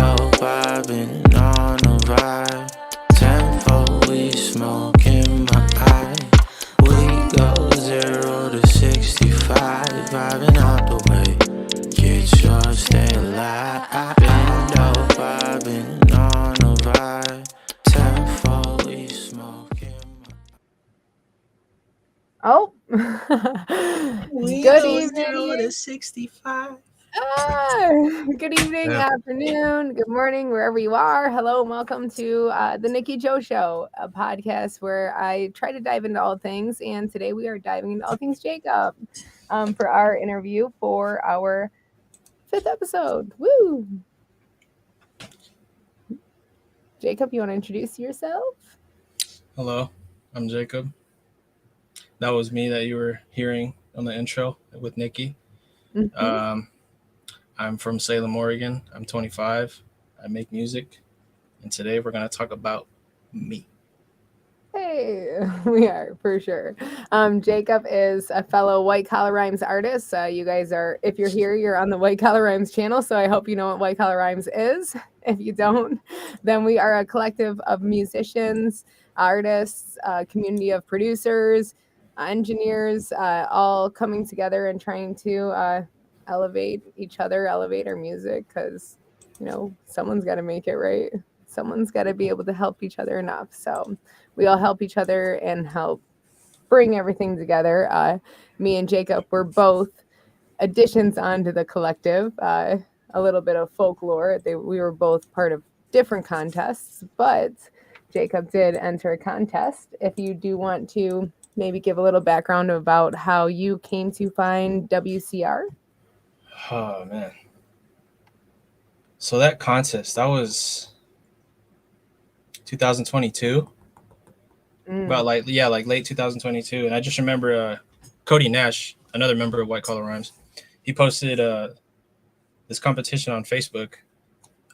dope, I've been on a vibe. 10-4, we smoking my eye. We go 0 to 65, vibing out the way. Get yours, stay alive. Been dope, I've been on a vibe. 10-4, we smoking my Oh, We good go 0 evening. to 65. Ah, good evening, Yeah. afternoon, good morning, wherever you are. Hello, and welcome to the Nikey Joe Show, a podcast where I try to dive into all things. And today we are diving into all things JayKub for our interview for our 5th episode. Woo! JayKub, you want to introduce yourself? Hello, I'm JayKub. That was me that you were hearing on the intro with Nikki. Mhm. I'm from Salem, Oregon. I'm 25. I make music. And today we're going to talk about me. Hey, we are for sure. JayKub is a fellow White Collar Rhymes artist. You guys are, if you're here, you're on the White Collar Rhymes channel. So I hope you know what White Collar Rhymes is. If you don't, then we are a collective of musicians, artists, community of producers, engineers, all coming together and trying to elevate each other, elevate our music, because someone's got to make it right. Someone's got to be able to help each other enough. So we all help each other and help bring everything together. Me and JayKub were both additions onto the collective. A little bit of folklore. We were both part of different contests, but JayKub did enter a contest. If you do want to maybe give a little background about how you came to find WCR. Oh, man. So that contest, that was 2022. About like late 2022. And I just remember Cody Nash, another member of White Collar Rhymes, he posted this competition on Facebook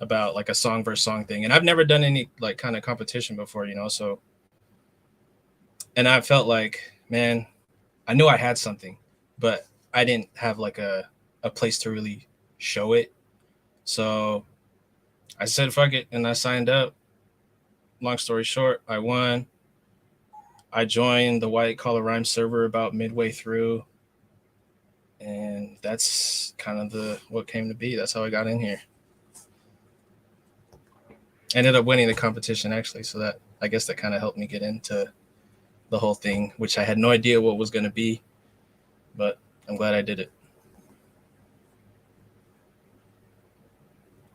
about like a song versus song thing. And I've never done any like kind of competition before, so and I felt like, man, I knew I had something, but I didn't have like a place to really show it. So I said fuck it and I signed up. Long story short, I won. I joined the White Collar Rhyme server about midway through, and that's kind of what came to be. That's how I got in here. I ended up winning the competition actually, so that I guess that kind of helped me get into the whole thing, which I had no idea what was going to be, but I'm glad I did it.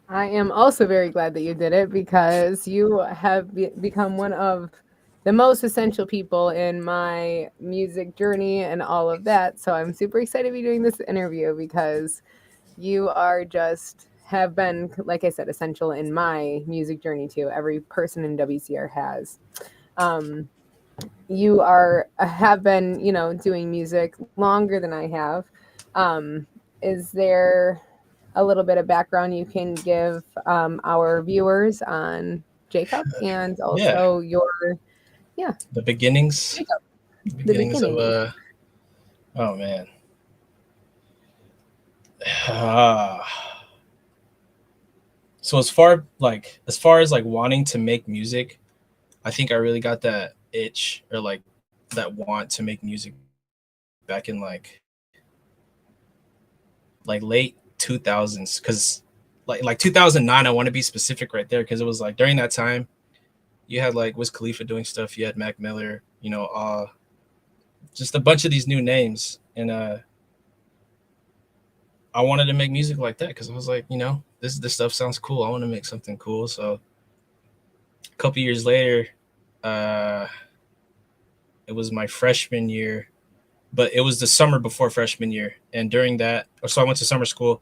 I am also very glad that you did it because you have become one of the most essential people in my music journey and all of that. So I'm super excited to be doing this interview because you are just have been, like I said, essential in my music journey too. Every person in WCR has. You have been, doing music longer than I have. Is there a little bit of background you can give our viewers on JayKub and Yeah, also your the beginnings, JayKub, the beginnings of beginning. oh man. Ah. So as far as like wanting to make music, I think I really got that itch or like that want to make music back in like late 2000s, cuz like 2009, I want to be specific right there, cuz it was like during that time you had like Wiz Khalifa doing stuff, you had Mac Miller, just a bunch of these new names, and I wanted to make music like that cuz I was like, this stuff sounds cool. I want to make something cool. So a couple years later, uh it was my freshman year, but it was the summer before freshman year. And during that, so I went to summer school,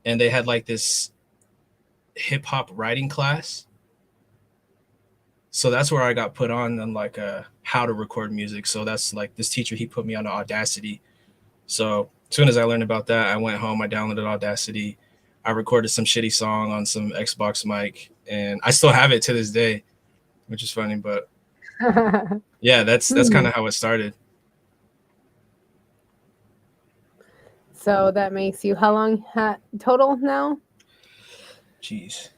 and they had like this hip hop writing class. So that's where I got put on like how to record music. So that's like this teacher, he put me on Audacity. So as soon as I learned about that, I went home, I downloaded Audacity, I recorded some shitty song on some Xbox mic, and I still have it to this day, which is funny. But yeah, that's kind of how it started. So that makes you how long total now? Jeez.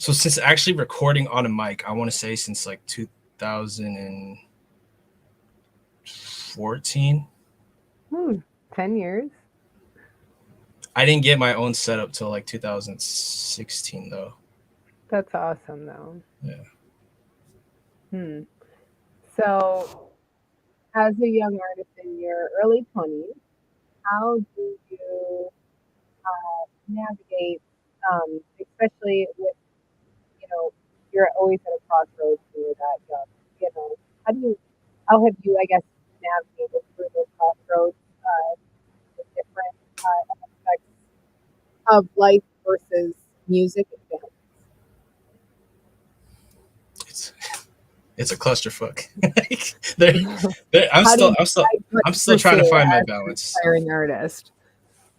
So since actually recording on a mic, I want to say since like 2014. 10 years. I didn't get my own setup till like 2016 though. That's awesome, though. Yeah. So, as a young artist in your early 20s, how do you navigate, especially with, you're always at a crossroads when you're that young, how do you, how have you, I guess, navigated through those crossroads, the different aspects of life versus music and dance? It's a clusterfuck. I'm still trying to find my balance. Aspiring artist,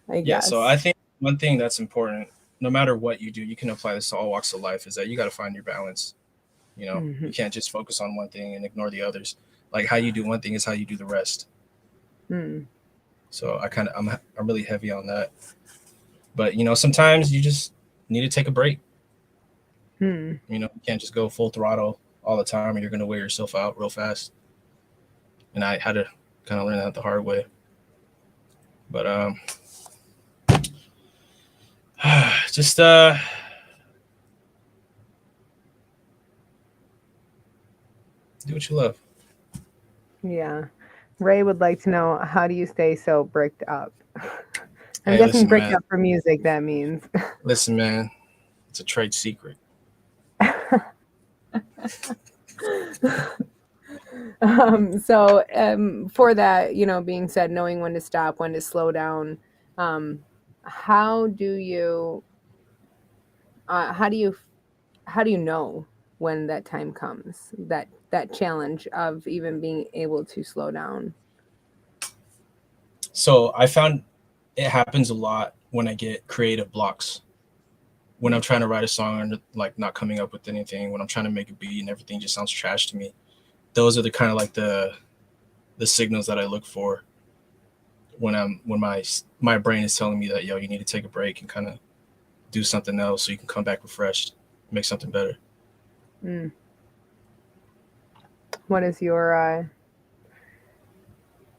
I guess. Yeah, so I think one thing that's important, no matter what you do, you can apply this to all walks of life, is that you got to find your balance. You can't just focus on one thing and ignore the others. Like how you do one thing is how you do the rest. So I'm really heavy on that. But sometimes you just need to take a break. You can't just go full throttle all the time, or you're gonna wear yourself out real fast. And I had to kind of learn that the hard way. But just do what you love. Yeah. Ray would like to know, how do you stay so bricked up? I'm Hey, guessing listen, bricked man. up for music, that means. Listen, man, it's a trade secret. For that, being said, knowing when to stop, when to slow down, how do you know when that time comes, that challenge of even being able to slow down? So I found it happens a lot when I get creative blocks. When I'm trying to write a song and like not coming up with anything, when I'm trying to make a beat and everything just sounds trash to me. Those are the kind of like the signals that I look for when my brain is telling me that, yo, you need to take a break and kind of do something else so you can come back refreshed, make something better. What is your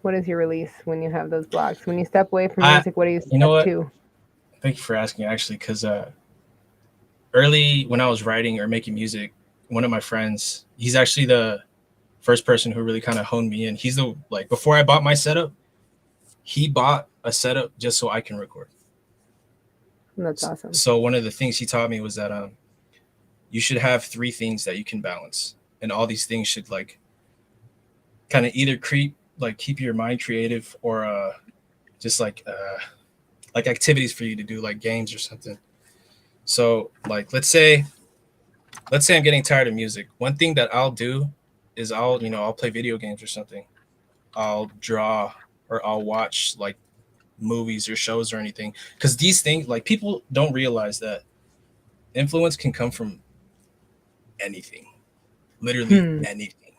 release when you have those blocks? When you step away from music, what do you step to? Thank you for asking, actually, because early when I was writing or making music, one of my friends, he's actually the first person who really kind of honed me in. He's before I bought my setup, he bought a setup just so I can record. That's awesome. So one of the things he taught me was that you should have 3 things that you can balance, and all these things should like kind of either keep your mind creative, or just like activities for you to do, like games or something. So like let's say I'm getting tired of music. One thing that I'll do is I'll play video games or something. I'll draw, or I'll watch like movies or shows or anything. Because these things, like, people don't realize that influence can come from anything. Literally anything.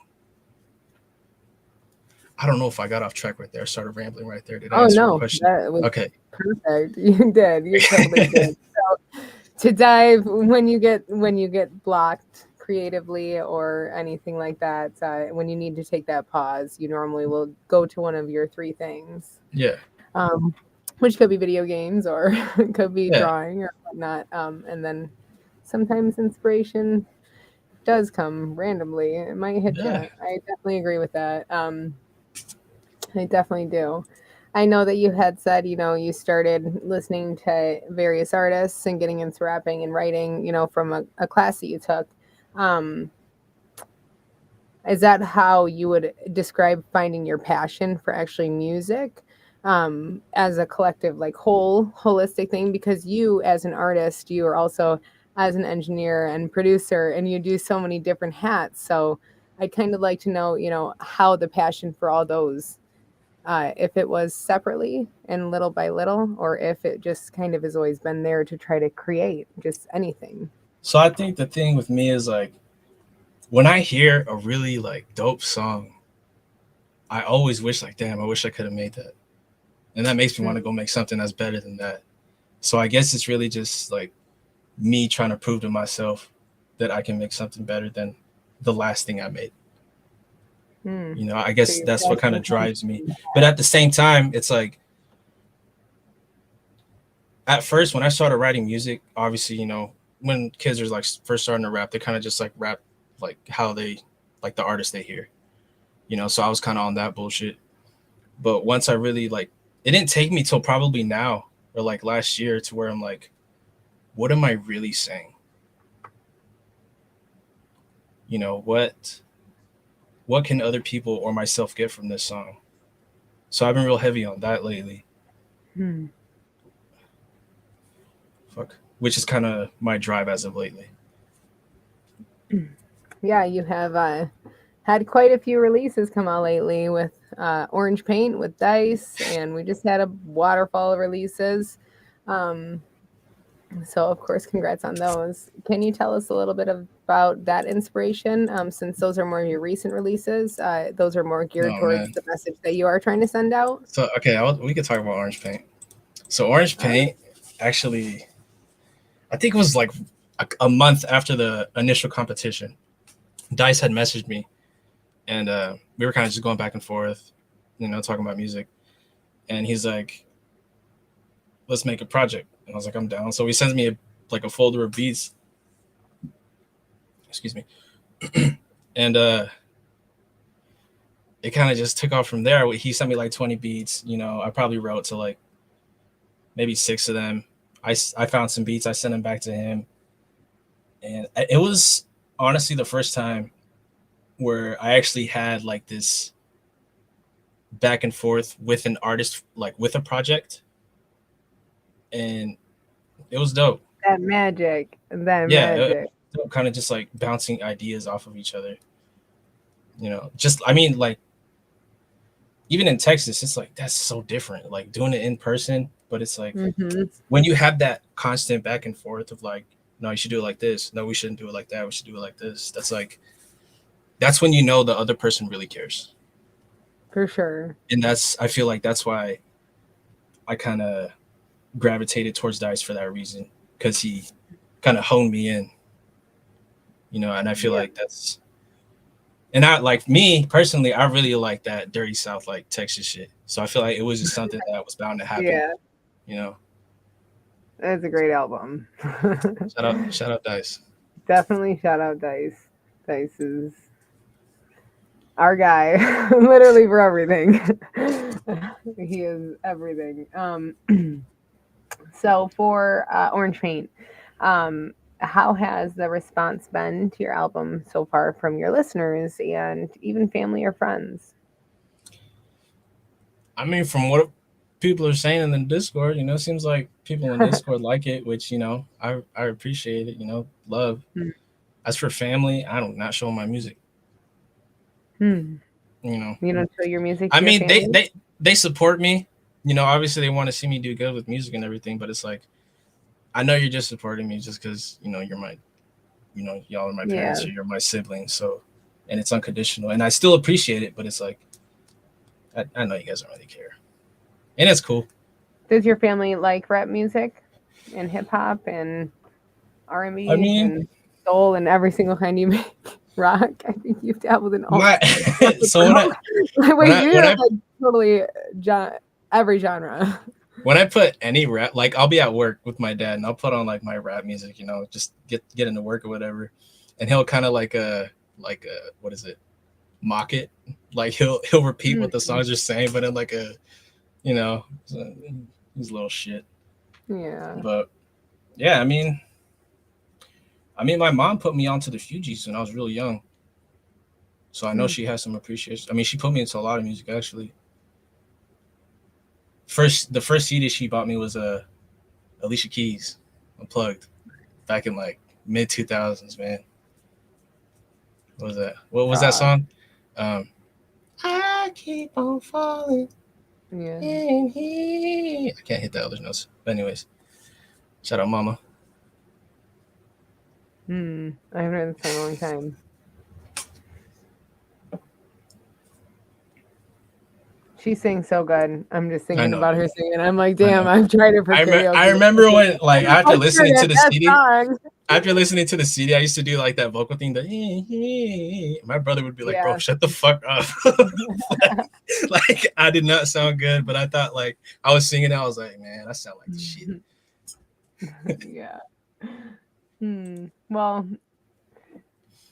I don't know if I got off track right there. I started rambling right there. Did I answer your question? That was okay. Perfect. You did. You totally did. So to dive, when you get blocked creatively or anything like that, when you need to take that pause, you normally will go to one of your 3 things. Yeah. Which could be video games, or it could be drawing or whatnot. And then sometimes inspiration does come randomly. It might hit you. I definitely agree with that. I definitely do. I know that you had said, you started listening to various artists and getting into rapping and writing, from a class that you took. Is that how you would describe finding your passion for actually music, as a collective, like holistic thing? Because you, as an artist, you are also as an engineer and producer, and you do so many different hats. So I'd kind of like to know, how the passion for all those, if it was separately and little by little, or if it just kind of has always been there to try to create just anything. So I think the thing with me is, like, when I hear a really like dope song, I always wish, like, damn, I wish I could have made that. And that makes me want to go make something that's better than that. So I guess it's really just like me trying to prove to myself that I can make something better than the last thing I made. Hmm. You know, I guess So that's what kind of drives me. But at the same time, it's like, at first when I started writing music, obviously, you know, when kids are like first starting to rap, they kind of just like rap like how they like the artist they hear, you know. So I was kind of on that bullshit. But once I really like, it didn't take me till probably now or like last year to where I'm like, what am I really saying? You know, what can other people or myself get from this song? So I've been real heavy on that lately. Hmm. Fuck. Which is kind of my drive as of lately. Yeah, you have had quite a few releases come out lately with Orange Paint, with Dice, and we just had a waterfall of releases. So, of course, congrats on those. Can you tell us a little bit about that inspiration? Since those are more of your recent releases, those are more geared Oh, towards man. the message that you are trying to send out. So, okay, we could talk about Orange Paint. So Orange Paint, actually, I think it was like a month after the initial competition. Dice had messaged me, and we were kind of just going back and forth, you know, talking about music. And he's like, let's make a project. And I was like, I'm down. So he sends me a folder of beats. Excuse me. And it kind of just took off from there. He sent me like 20 beats. You know, I probably wrote to like maybe 6 of them. I found some beats. I sent them back to him. And it was honestly the first time where I actually had like this back and forth with an artist, like with a project. And it was dope. That magic. Yeah, kind of just like bouncing ideas off of each other. You know, just, I mean, like, even in Texas, it's like, that's so different. Like doing it in person, but it's like when you have that constant back and forth of like, no, you should do it like this. No, we shouldn't do it like that. We should do it like this. That's like, that's when you know the other person really cares. For sure. And I feel like that's why I kind of gravitated towards Dice for that reason, because he kind of honed me in, you know, and I feel like that's, and I, like, me personally, I really like that dirty South, like Texas shit. So I feel like it was just something that was bound to happen, you know. That's a great album. Shout out Dice. Definitely shout out Dice. Dice is our guy, literally for everything. He is everything. So for Orange Paint, how has the response been to your album so far from your listeners and even family or friends? I mean, from what people are saying in the Discord, you know, it seems like people in Discord like it, which, you know, I appreciate it, you know, love. As for family, I don't not show my music. You know, you don't show your music to I mean, your family? they support me, you know, obviously they want to see me do good with music and everything, but it's like, I know you're just supporting me just because, you know, you're my, you know, y'all are my parents or you're my siblings. So, and it's unconditional, and I still appreciate it, but it's like, I know you guys don't really care, and it's cool. Does your family like rap music and hip hop and R&B and soul and every single kind you make? Rock? I think you've dabbled in all. So like totally every genre. When I put any rap, like I'll be at work with my dad and I'll put on like my rap music, you know, just get into work or whatever, and he'll kind of like what is it, mock it, like he'll repeat what the songs are saying, but in like a, you know, he's a little shit. Yeah. But yeah, I mean, my mom put me onto the Fugees when I was really young, so I know she has some appreciation. I mean, she put me into a lot of music actually. The first CD she bought me was Alicia Keys, Unplugged, back in like mid 2000s, man. What was that? What was that song? I keep on falling. Yeah. I can't hit the other notes. But anyways, shout out Mama. I haven't heard that song in a long time. She sings so good. I'm just thinking about her singing. I'm like, damn, I've tried her for karaoke. I remember when, like, after listening to the CD, after listening to the CD, I used to do like that vocal thing. My brother would be like, "Bro, shut the fuck up!" like I did not sound good, but I thought like I was singing. I was like, "Man, I sound like the shit." Yeah. Well,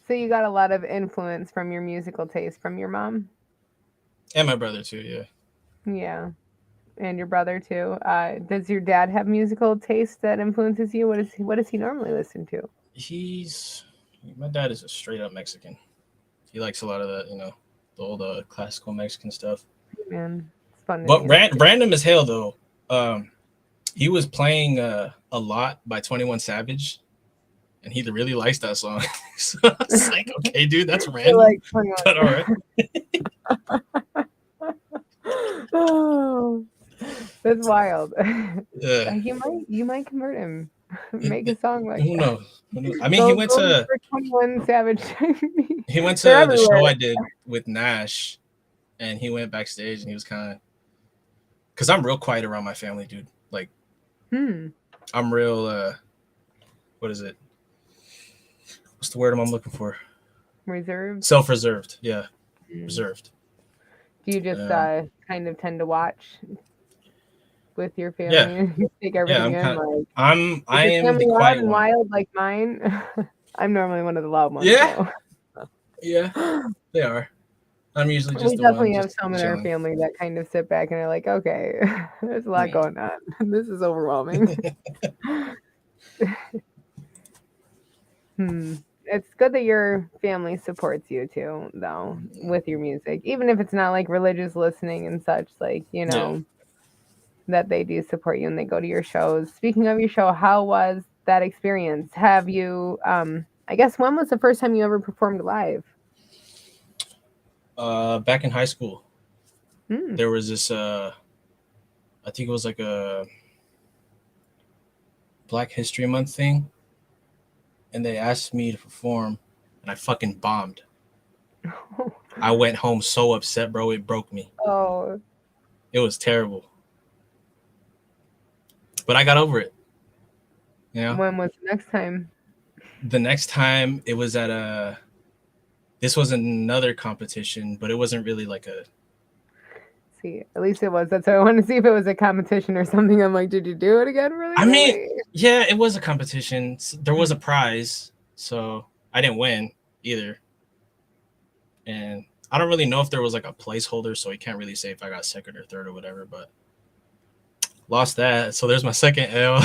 so you got a lot of influence from your musical taste from your mom? And my brother too, yeah. Yeah. And your brother too. Does your dad have musical taste that influences you? What does he normally listen to? My dad is a straight up Mexican. He likes a lot of that, the old classical Mexican stuff. Man, it's fun. But random as hell though. He was playing a lot by 21 Savage, and he really likes that song. So I was like, okay, dude, that's random. Like but all right. Oh, that's wild. Yeah. You might convert him. Make a song like who that. knows? I mean, he went to 21 Savage. He went to the show I did with Nash, and he went backstage, and he was kind of, because I'm real quiet around my family, dude. Like, I'm real. What is it? What's the word I'm looking for? Reserved. Self-reserved. Yeah, reserved. Do you just kind of tend to watch with your family? Yeah. You take everything in. I am the quiet one. Wild like mine. I'm normally one of the loud ones. Yeah. So. Yeah, they are. I'm usually just. We definitely have some in our family that kind of sit back and are like, okay, there's a lot going on. This is overwhelming. It's good that your family supports you too, though, with your music, even if it's not like religious listening and such. Like, that they do support you and they go to your shows. Speaking of your show, how was that experience? Have you? I guess when was the first time you ever performed live? Back in high school, there was this. I think it was like a Black History Month thing, and they asked me to perform, and I fucking bombed. I went home so upset, bro. It broke me. Oh, it was terrible, but I got over it. When was the next time? The next time it was at this was another competition, but it wasn't really like a. See, at least it was. That's why I wanted to see if it was a competition or something. I'm like, did you do it again? Really? I mean, yeah, it was a competition. There was a prize, so I didn't win either. And I don't really know if there was like a placeholder, so you can't really say if I got second or third or whatever, but lost that. So there's my second L.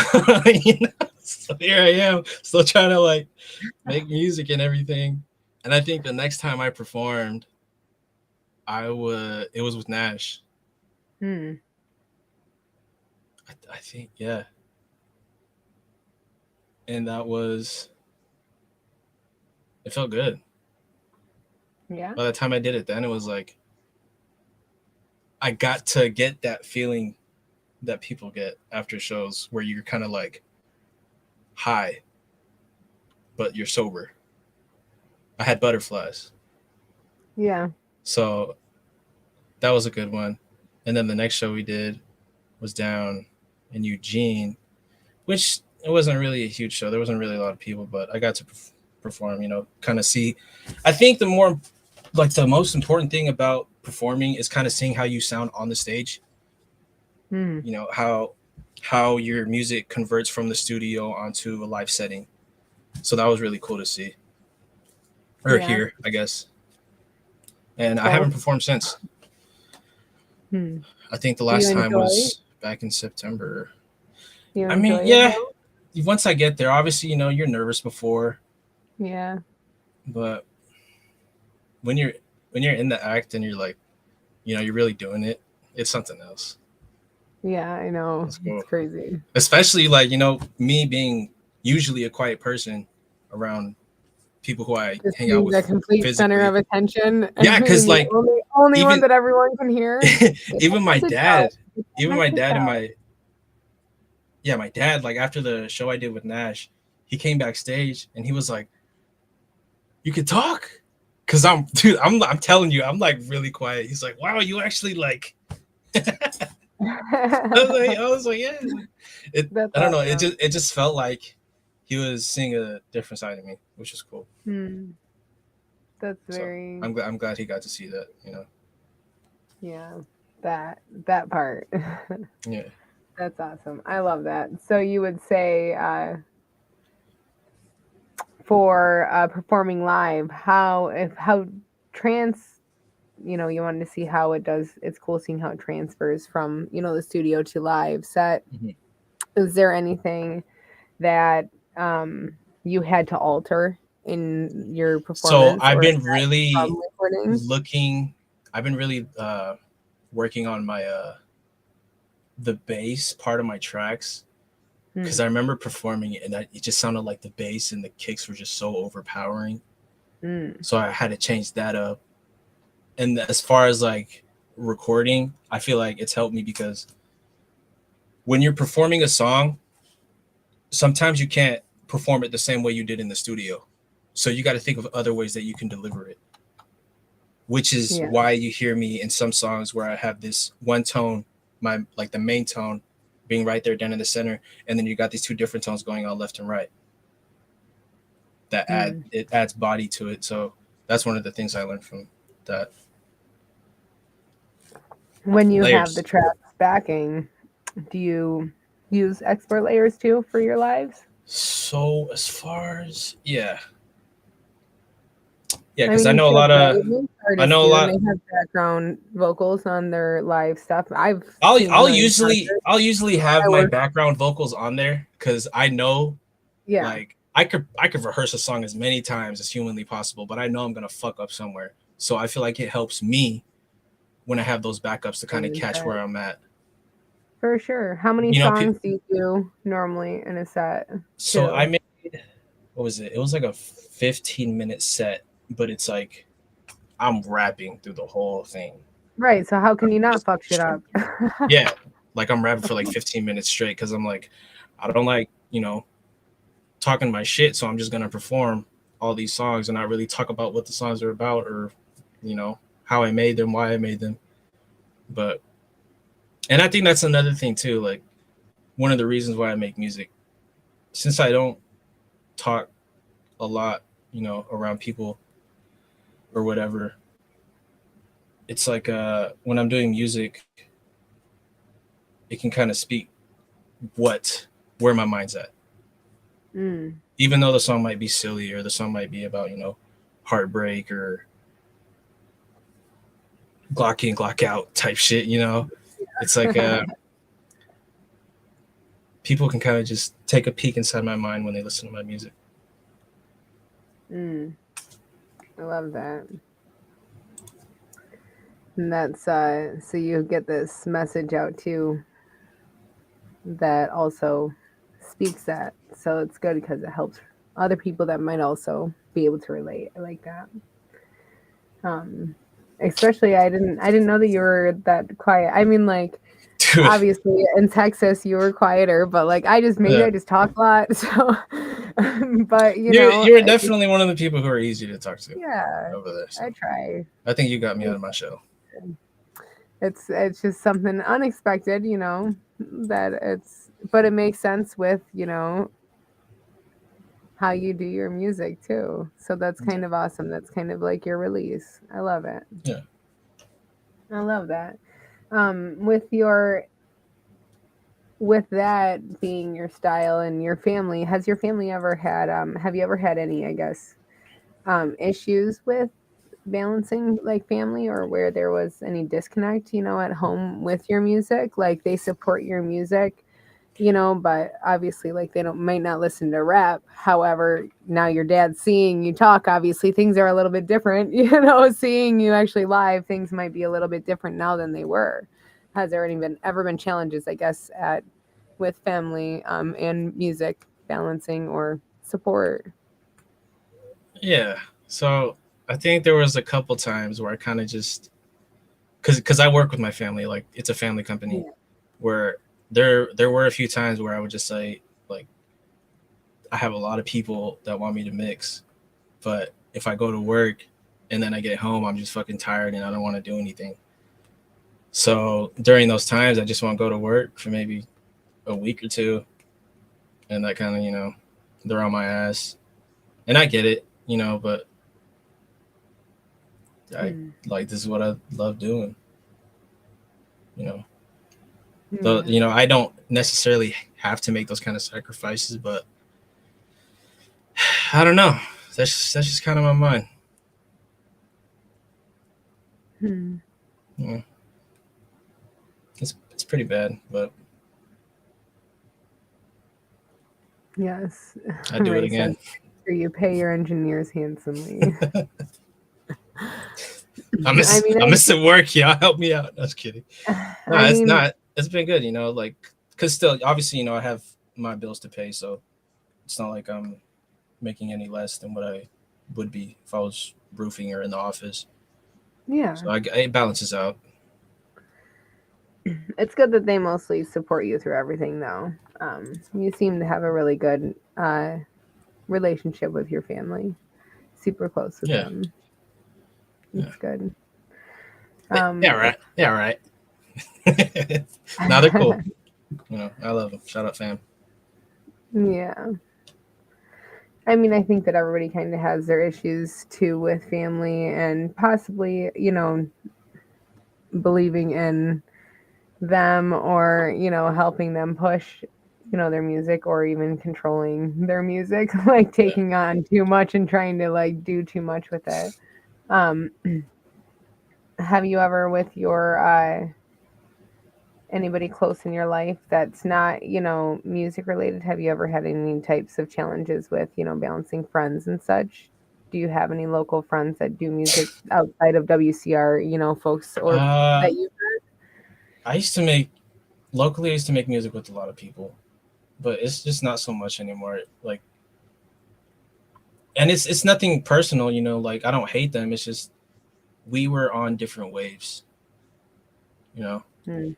So here I am, still trying to like make music and everything. And I think the next time I performed, it was with Nash. I think, yeah. And it felt good. Yeah. By the time I did it, then it was like, I got to get that feeling that people get after shows where you're kind of like high, but you're sober. I had butterflies. Yeah. So that was a good one. And then the next show we did was down in Eugene, which it wasn't really a huge show. There wasn't really a lot of people, but I got to perform, kind of see. I think the most important thing about performing is kind of seeing how you sound on the stage. How your music converts from the studio onto a live setting. So that was really cool to see. Or hear, I guess. And I haven't performed since. I think the last time was back in September. I mean, yeah. Once I get there, obviously, you're nervous before. Yeah. But when you're in the act and you're like, you're really doing it, it's something else. Yeah, I know. Cool. It's crazy. Especially like, me being usually a quiet person around people who I hang out with. The complete physically. Center of attention. Yeah, because like only one that everyone can hear. Even my dad my dad, like after the show I did with Nash, he came backstage and he was like, "You can talk?" Cause I'm telling you, I'm like really quiet. He's like, "Wow, you actually like." I was like, yeah. I don't know. It just felt like he was seeing a different side of me, which is cool. That's So very. I'm glad he got to see that. Yeah, that part. Yeah. That's awesome. I love that. So you would say for performing live, how trans, you wanted to see how it does. It's cool seeing how it transfers from the studio to live set. Mhm. Is there anything that you had to alter in your So performance or from recording? I've been really working on my the bass part of my tracks, because I remember performing it and it just sounded like the bass and the kicks were just so overpowering. So I had to change that up. And as far as like recording, I feel like it's helped me because when you're performing a song, sometimes you can't perform it the same way you did in the studio. So you got to think of other ways that you can deliver it, which is Yeah. why you hear me in some songs where I have this one tone, like the main tone being right there down in the center, and then you got these two different tones going on left and right. It adds body to it. So that's one of the things I learned from that. When you have the Layers. tracks backing, do you use expert layers too for your lives? So as far as yeah, I because mean, I'm sure most I artists know a do, and lot. they have background vocals on their live stuff. I've seen them in concert. I'll usually have I my work, background vocals on there because I know, yeah, like, I could rehearse a song as many times as humanly possible, but I know I'm gonna fuck up somewhere. So I feel like it helps me when I have those backups to kind of catch where I'm at. for sure. How many You know, songs do you do normally in a set? so I Too? made, what was it? It was like a 15-minute set, but it's like I'm rapping through the whole thing. Right. So how can you not fuck shit up? Yeah, like I'm rapping for like 15 minutes straight because I'm like, I don't like, talking my shit, so I'm just gonna perform all these songs and not really talk about what the songs are about or, how I made them, why I made them. But and I think that's another thing too, like one of the reasons why I make music. Since I don't talk a lot, around people or whatever, it's like when I'm doing music, it can kind of speak where my mind's at. Even though the song might be silly or the song might be about, heartbreak or Glock in, Glock out type shit, it's like people can kind of just take a peek inside my mind when they listen to my music. I love that. And that's so you get this message out too that also speaks that. So it's good because it helps other people that might also be able to relate. I like that. Especially I didn't know that you were that quiet. I mean, like, Dude. Obviously in Texas you were quieter, but like I just talk a lot. So but you were definitely one of the people who are easy to talk to. Yeah. Over there. So. I try. I think you got me out of my shell. It's just something unexpected, but it makes sense with, how you do your music too. So that's kind of awesome. That's kind of like your release. I love it. Yeah. I love that. With that being your style and your family, has your family ever had have you ever had any, I guess, issues with balancing like family, or where there was any disconnect, at home with your music? Like they support your music, but obviously like they might not listen to rap. However, now your dad's seeing you talk, obviously things are a little bit different, seeing you actually live, things might be a little bit different now than they were. Has there ever been challenges, I guess, with family and music balancing or support? Yeah. So I think there was a couple times where I kind of just, because I work with my family, like it's a family company, where there were a few times where I would just say, like, I have a lot of people that want me to mix, but if I go to work and then I get home, I'm just fucking tired and I don't want to do anything. So during those times, I just want to go to work for maybe a week or two, and that kind of, they're on my ass, and I get it, you know, but like this is what I love doing, you know. You know, I don't necessarily have to make those kind of sacrifices, but I don't know. That's just kind of my mind. Yeah. It's pretty bad, but Yes. I do it again. You pay your engineers handsomely. I'm missing work. Yeah, help me out. That's kidding. No, it's not. It's been good, you know, like, because still, obviously, you know, I have my bills to pay, so it's not like I'm making any less than what I would be if I was roofing or in the office. Yeah. So it balances out. It's good that they mostly support you through everything, though. You seem to have a really good relationship with your family. Super close with them. It's good. Yeah, right. Yeah, right. Now they're cool. You know, I love them. Shout out, fam. Yeah. I mean, I think that everybody kind of has their issues too with family and possibly, you know, believing in them or, you know, helping them push, you know, their music or even controlling their music, like taking on too much and trying to like do too much with it. Have you ever with your anybody close in your life that's not, you know, music related, have you ever had any types of challenges with, you know, balancing friends and such? Do you have any local friends that do music outside of WCR, you know, folks or that you I used to make music with a lot of people, but it's just not so much anymore. Like, and it's nothing personal, you know, like I don't hate them. It's just we were on different waves, you know.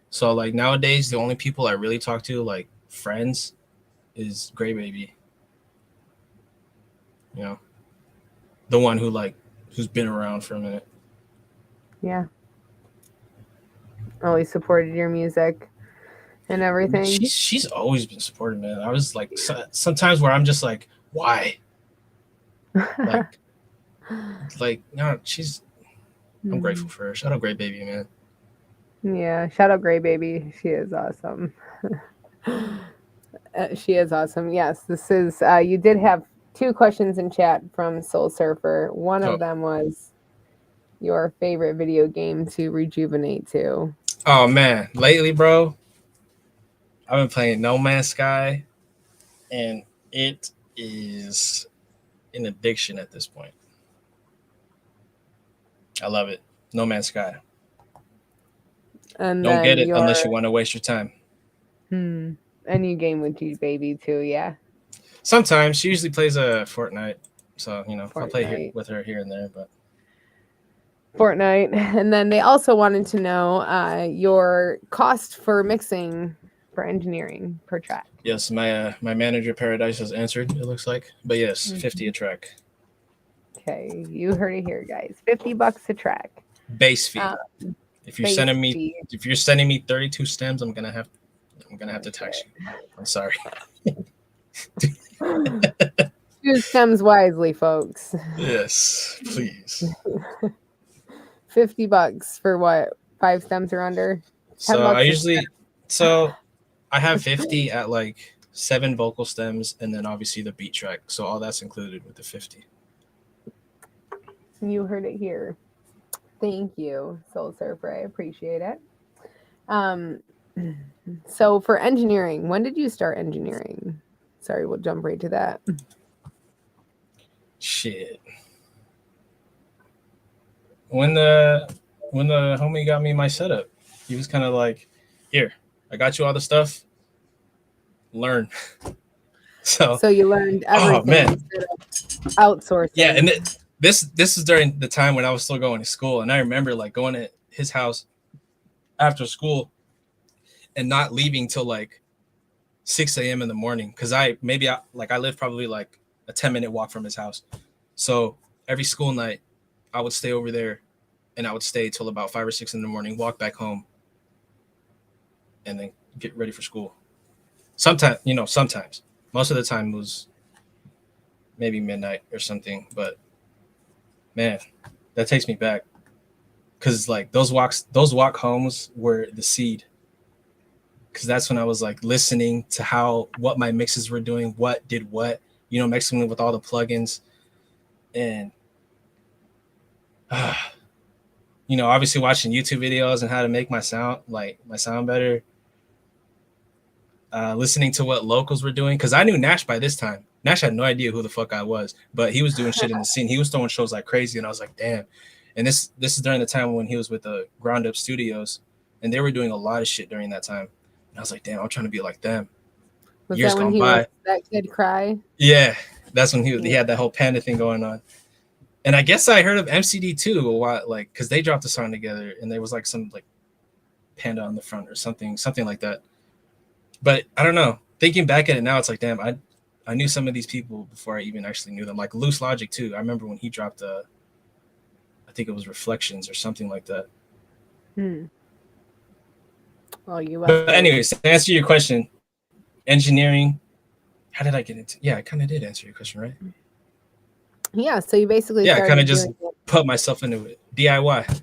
So like nowadays, the only people I really talk to, like friends, is Gray Baby. You know, the one who's been around for a minute. Yeah. Always supported your music and everything. She's always been supportive, man. I was like sometimes where I'm just like, why? like no, I'm grateful for her. Shout out Gray Baby, man. Yeah, shout out Gray Baby. She is awesome. She is awesome. Yes, this is. You did have 2 questions in chat from Soul Surfer. One of them was your favorite video game to rejuvenate to. Oh man, lately, bro, I've been playing No Man's Sky, and it is an addiction at this point. I love it. No Man's Sky. And don't get it unless you want to waste your time. And you game with G Baby too, yeah? Sometimes. She usually plays a Fortnite. So, you know, I'll play with her here and there, but Fortnite. And then they also wanted to know your cost for mixing for engineering per track. Yes, my manager Paradise has answered, it looks like. But yes, $50 a track. Okay, you heard it here, guys. $50 a track. Base fee. If you're sending me 32 stems, I'm gonna have to tax you. I'm sorry. Choose stems wisely, folks. Yes, please. $50 for what? 5 stems or under? So I have 50 at like 7 vocal stems and then obviously the beat track. So all that's included with the 50. You heard it here. Thank you, Soul Surfer. I appreciate it. So for engineering, when did you start engineering? Sorry, we'll jump right to that. Shit. When the homie got me my setup, he was kind of like, "Here, I got you all the stuff. Learn." So you learned everything. Oh man, outsourcing. Yeah, and this is during the time when I was still going to school, and I remember like going to his house after school and not leaving till like 6 a.m. in the morning because I live probably like a 10-minute walk from his house. So every school night I would stay over there and I would stay till about 5 or 6 in the morning, walk back home, and then get ready for school. Sometimes. Most of the time was maybe midnight or something. But man, that takes me back, because like those walk homes were the seed. Because that's when I was like listening to what my mixes were doing, what did what, mixing with all the plugins, and obviously watching YouTube videos and how to make my sound better. Listening to what locals were doing, because I knew Nash by this time. Nash had no idea who the fuck I was, but he was doing shit in the scene. He was throwing shows like crazy, and I was like, damn. And this is during the time when he was with the Ground Up Studios, and they were doing a lot of shit during that time. And I was like, damn, I'm trying to be like them. Was Years that when gone he by. was That Kid Cry? Yeah, that's when he had that whole Panda thing going on. And I guess I heard of MCD too a lot, like, because they dropped a song together, and there was like some like Panda on the front or something like that. But I don't know. Thinking back at it now, it's like, damn, I knew some of these people before I even actually knew them. Like Loose Logic too. I remember when he dropped I think it was Reflections or something like that. Well, But anyways, to answer your question, engineering, how did I get into? Yeah, I kind of did answer your question, right? Yeah, so you basically I kind of just put myself into it. DIY.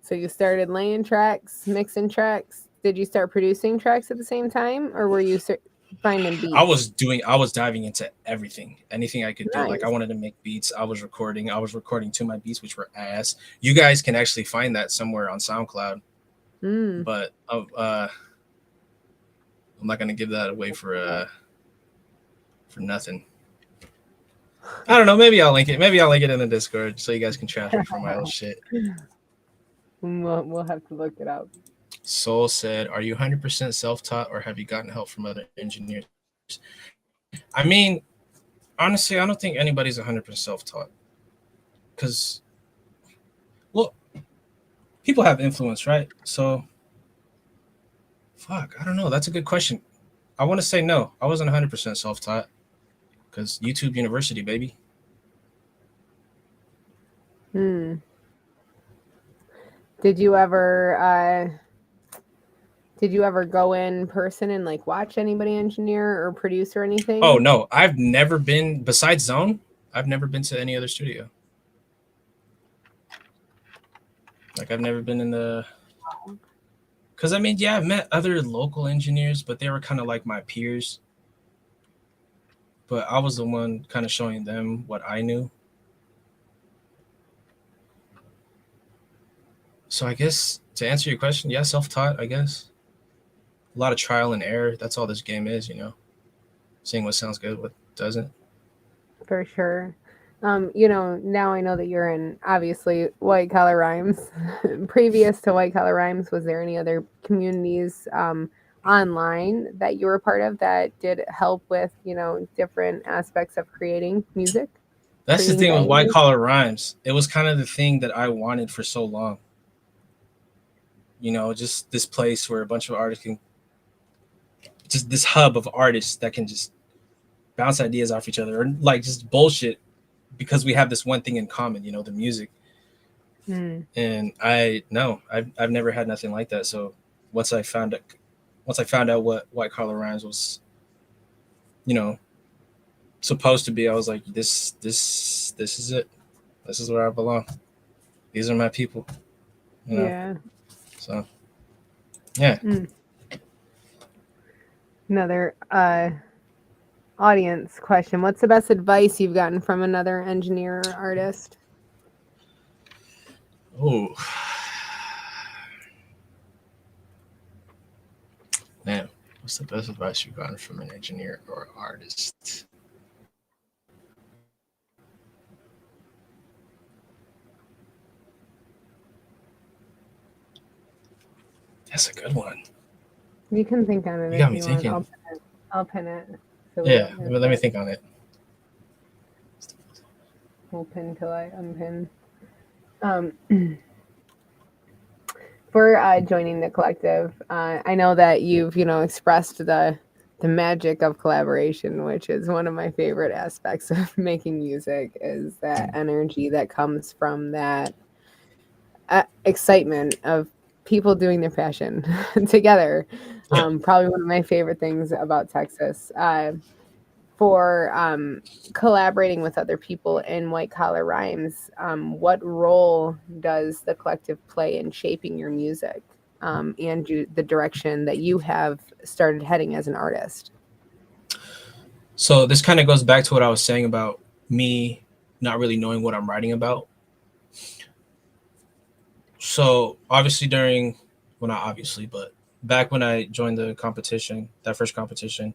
So you started laying tracks, mixing tracks. Did you start producing tracks at the same time, or were you finding beats? I was diving into anything I could do. Like I wanted to make beats. I was recording to my beats, which were ass. You guys can actually find that somewhere on SoundCloud. But I'm not gonna give that away for nothing. I don't know. Maybe I'll link it. Maybe I'll link it in the Discord so you guys can trash me for my old shit. We'll have to look it up. Soul said, "Are you 100% self-taught, or have you gotten help from other engineers?" I mean, honestly, I don't think anybody's 100% self-taught, because, well, people have influence, right? So, fuck, I don't know. That's a good question. I want to say no. I wasn't 100% self-taught, because YouTube University, baby. Did you ever go in person and like watch anybody engineer or produce or anything? Oh no, I've never been, besides Zone, I've never been to any other studio. Like I've never been in the, because I mean, yeah, I've met other local engineers, but they were kind of like my peers. But I was the one kind of showing them what I knew. So I guess to answer your question, yeah, self-taught, I guess. A lot of trial and error. That's all this game is, seeing what sounds good, what doesn't. For sure. Now I know that you're in, obviously, White Collar Rhymes. Previous to White Collar Rhymes, was there any other communities online that you were a part of that did help with, different aspects of creating music? That's the thing with White Collar Rhymes. It was kind of the thing that I wanted for so long. Just this place where a bunch of artists can, just this hub of artists that can just bounce ideas off each other, or like just bullshit, because we have this one thing in common, the music. And I've never had nothing like that. So once I found out what White Collar Rhymes was, supposed to be, I was like, this is it. This is where I belong. These are my people. Yeah. So, yeah. Another audience question. What's the best advice you've gotten from another engineer or artist? Oh. Man, what's the best advice you've gotten from an engineer or artist? That's a good one. You can think on it. You got me thinking. I'll pin it. So yeah, let me think on it. We'll pin till I unpin. For joining the collective, I know that you've expressed the magic of collaboration, which is one of my favorite aspects of making music, is that energy that comes from that excitement of people doing their passion together. Probably one of my favorite things about Texas. for collaborating with other people in White Collar Rhymes, what role does the collective play in shaping your music and the direction that you have started heading as an artist? So this kind of goes back to what I was saying about me not really knowing what I'm writing about. So obviously not obviously, but back when I joined the competition, that first competition,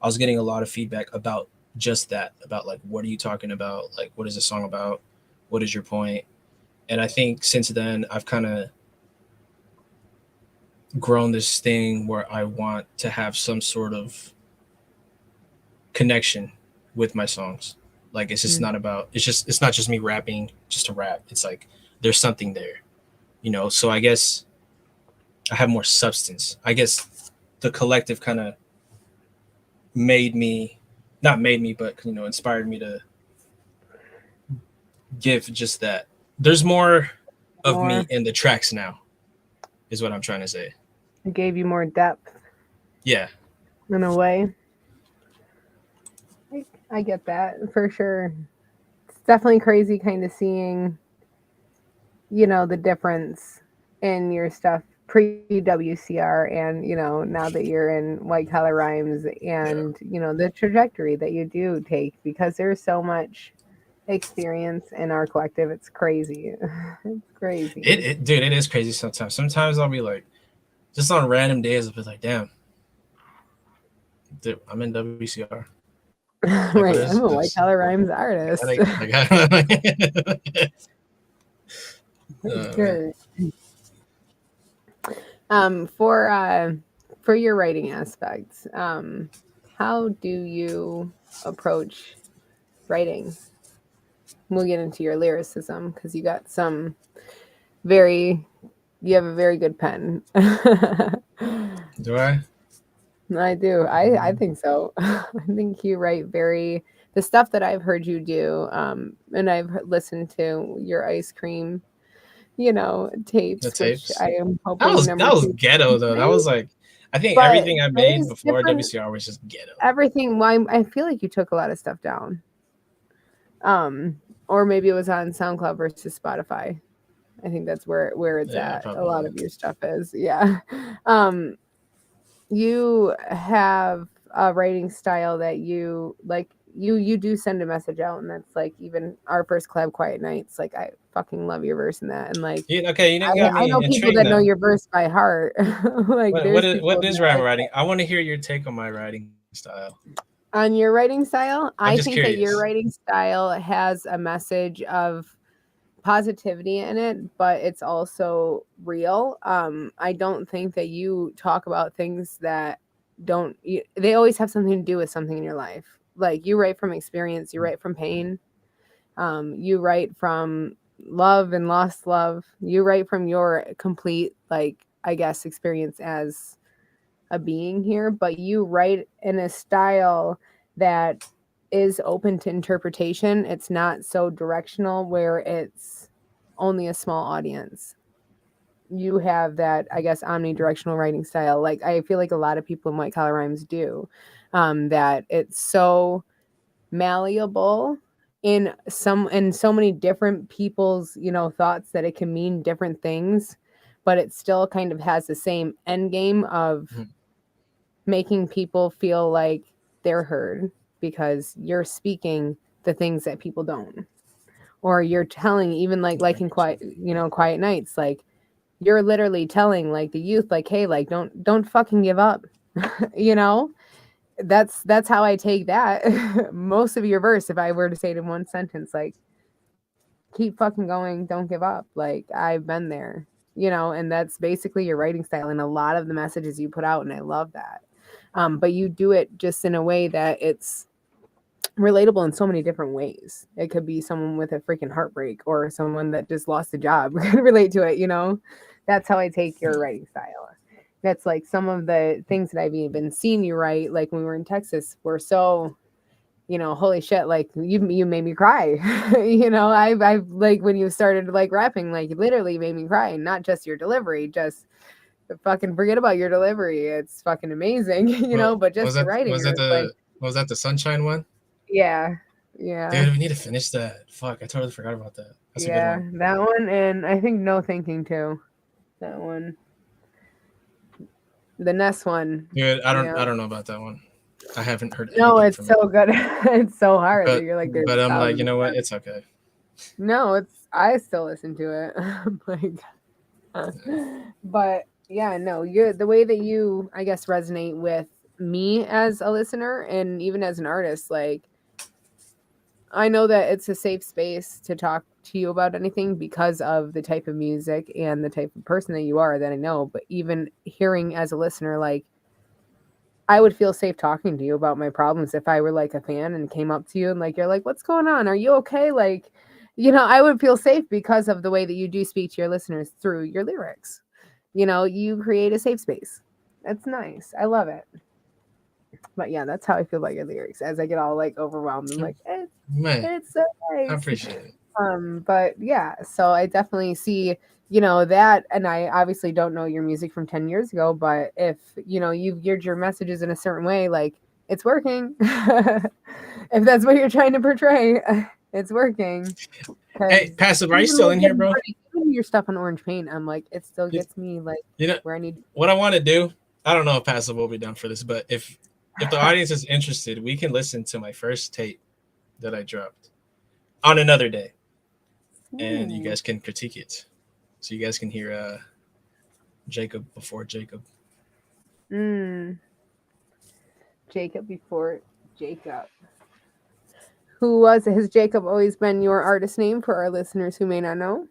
I was getting a lot of feedback about just that, about like, what are you talking about? Like, what is the song about? What is your point? And I think since then, I've kind of grown this thing where I want to have some sort of connection with my songs. Like, it's just not about, it's not just me rapping just to rap. It's like, there's something there, you know? So I guess I have more substance. I guess the collective kind of but, you know, inspired me to give just that. There's more of me in the tracks now, is what I'm trying to say. It gave you more depth. Yeah. In a way. I get that for sure. It's definitely crazy kind of seeing, you know, the difference in your stuff pre-WCR and, you know, now that you're in White Collar Rhymes and, you know, the trajectory that you do take, because there's so much experience in our collective. It's crazy. It's crazy. Dude, it is crazy sometimes. Sometimes I'll be like, just on random days, I'll be like, damn, dude, I'm in WCR. Like, right, I'm a White Collar Rhymes artist. Good. For your writing aspects, how do you approach writing? We'll get into your lyricism because you got you have a very good pen. Do I? I do. I think so. I think you write the stuff that I've heard you do, and I've listened to your ice cream, you know, tapes. The tapes. Which I am hoping that was ghetto though. That was like, I think everything I made before WCR was just ghetto. Everything. Well, I feel like you took a lot of stuff down. Or maybe it was on SoundCloud versus Spotify. I think that's where it's at. A lot of your stuff is. Yeah. You have a writing style that you like. You do send a message out, and that's like even our first collab, Quiet Nights. Like, I fucking love your verse in that, and like, I know people that know your verse by heart. Like, what is rhyme writing? I want to hear your take on my writing style. On your writing style, I think curious. that your writing style has a message of positivity in it, but it's also real. I don't think that you talk about things that they always have something to do with something in your life. Like, you write from experience, you write from pain, you write from love and lost love, you write from your complete, like, I guess, experience as a being here, but you write in a style that is open to interpretation. It's not so directional where it's only a small audience. You have that, I guess, omnidirectional writing style. Like, I feel like a lot of people in White Collar Rhymes do, that it's so malleable in so many different people's, you know, thoughts that it can mean different things, but it still kind of has the same end game of making people feel like they're heard because you're speaking the things that people don't, or you're telling, even like in Quiet Nights, like, you're literally telling like the youth, like, hey, like, don't fucking give up. You know, that's how I take that. Most of your verse, if I were to say it in one sentence, like, keep fucking going, don't give up. Like, I've been there, you know, and that's basically your writing style and a lot of the messages you put out, and I love that. But you do it just in a way that it's relatable in so many different ways. It could be someone with a freaking heartbreak or someone that just lost a job could relate to it, you know. That's how I take your writing style. That's like some of the things that I've even seen you write, like when we were in Texas, were so, you know, holy shit, like you made me cry. You know, I've like when you started like rapping, like, you literally made me cry. Not just your delivery, just fucking forget about your delivery. It's fucking amazing, you know, but just the writing. Was it the Was that the Sunshine one? Yeah. Dude, we need to finish that. Fuck, I totally forgot about that. That's a good one. That one, and I think No Thinking too. That one. The Ness one. Dude, I don't know about that one. I haven't heard No, anything it's from so it. good. It's so hard. You're like, there's But I'm like, you thousands. know what? It's okay. No, I still listen to it. I'm like, but yeah, no, you're the way that you, I guess, resonate with me as a listener and even as an artist. Like, I know that it's a safe space to talk to you about anything because of the type of music and the type of person that you are that I know. But even hearing as a listener, like, I would feel safe talking to you about my problems if I were like a fan and came up to you and like, you're like, what's going on? Are you okay? Like, I would feel safe because of the way that you do speak to your listeners through your lyrics. You create a safe space. That's nice. I love it. But yeah, that's how I feel about your lyrics. As I get all like overwhelmed, I'm like, Man, it's so nice. I appreciate it. But yeah, so I definitely see, that, and I obviously don't know your music from 10 years ago, but if, you've geared your messages in a certain way, like, it's working. If that's what you're trying to portray, it's working. Hey, Passive, are you still in here, bro? Even your stuff on Orange Paint, I'm like, it still gets me like where I need. What I want to do, I don't know if Passive will be down for this, but if the audience is interested, we can listen to my first tape that I dropped on another day, and you guys can critique it, so you guys can hear JayKub before JayKub. JayKub before JayKub. Has JayKub always been your artist name for our listeners who may not know?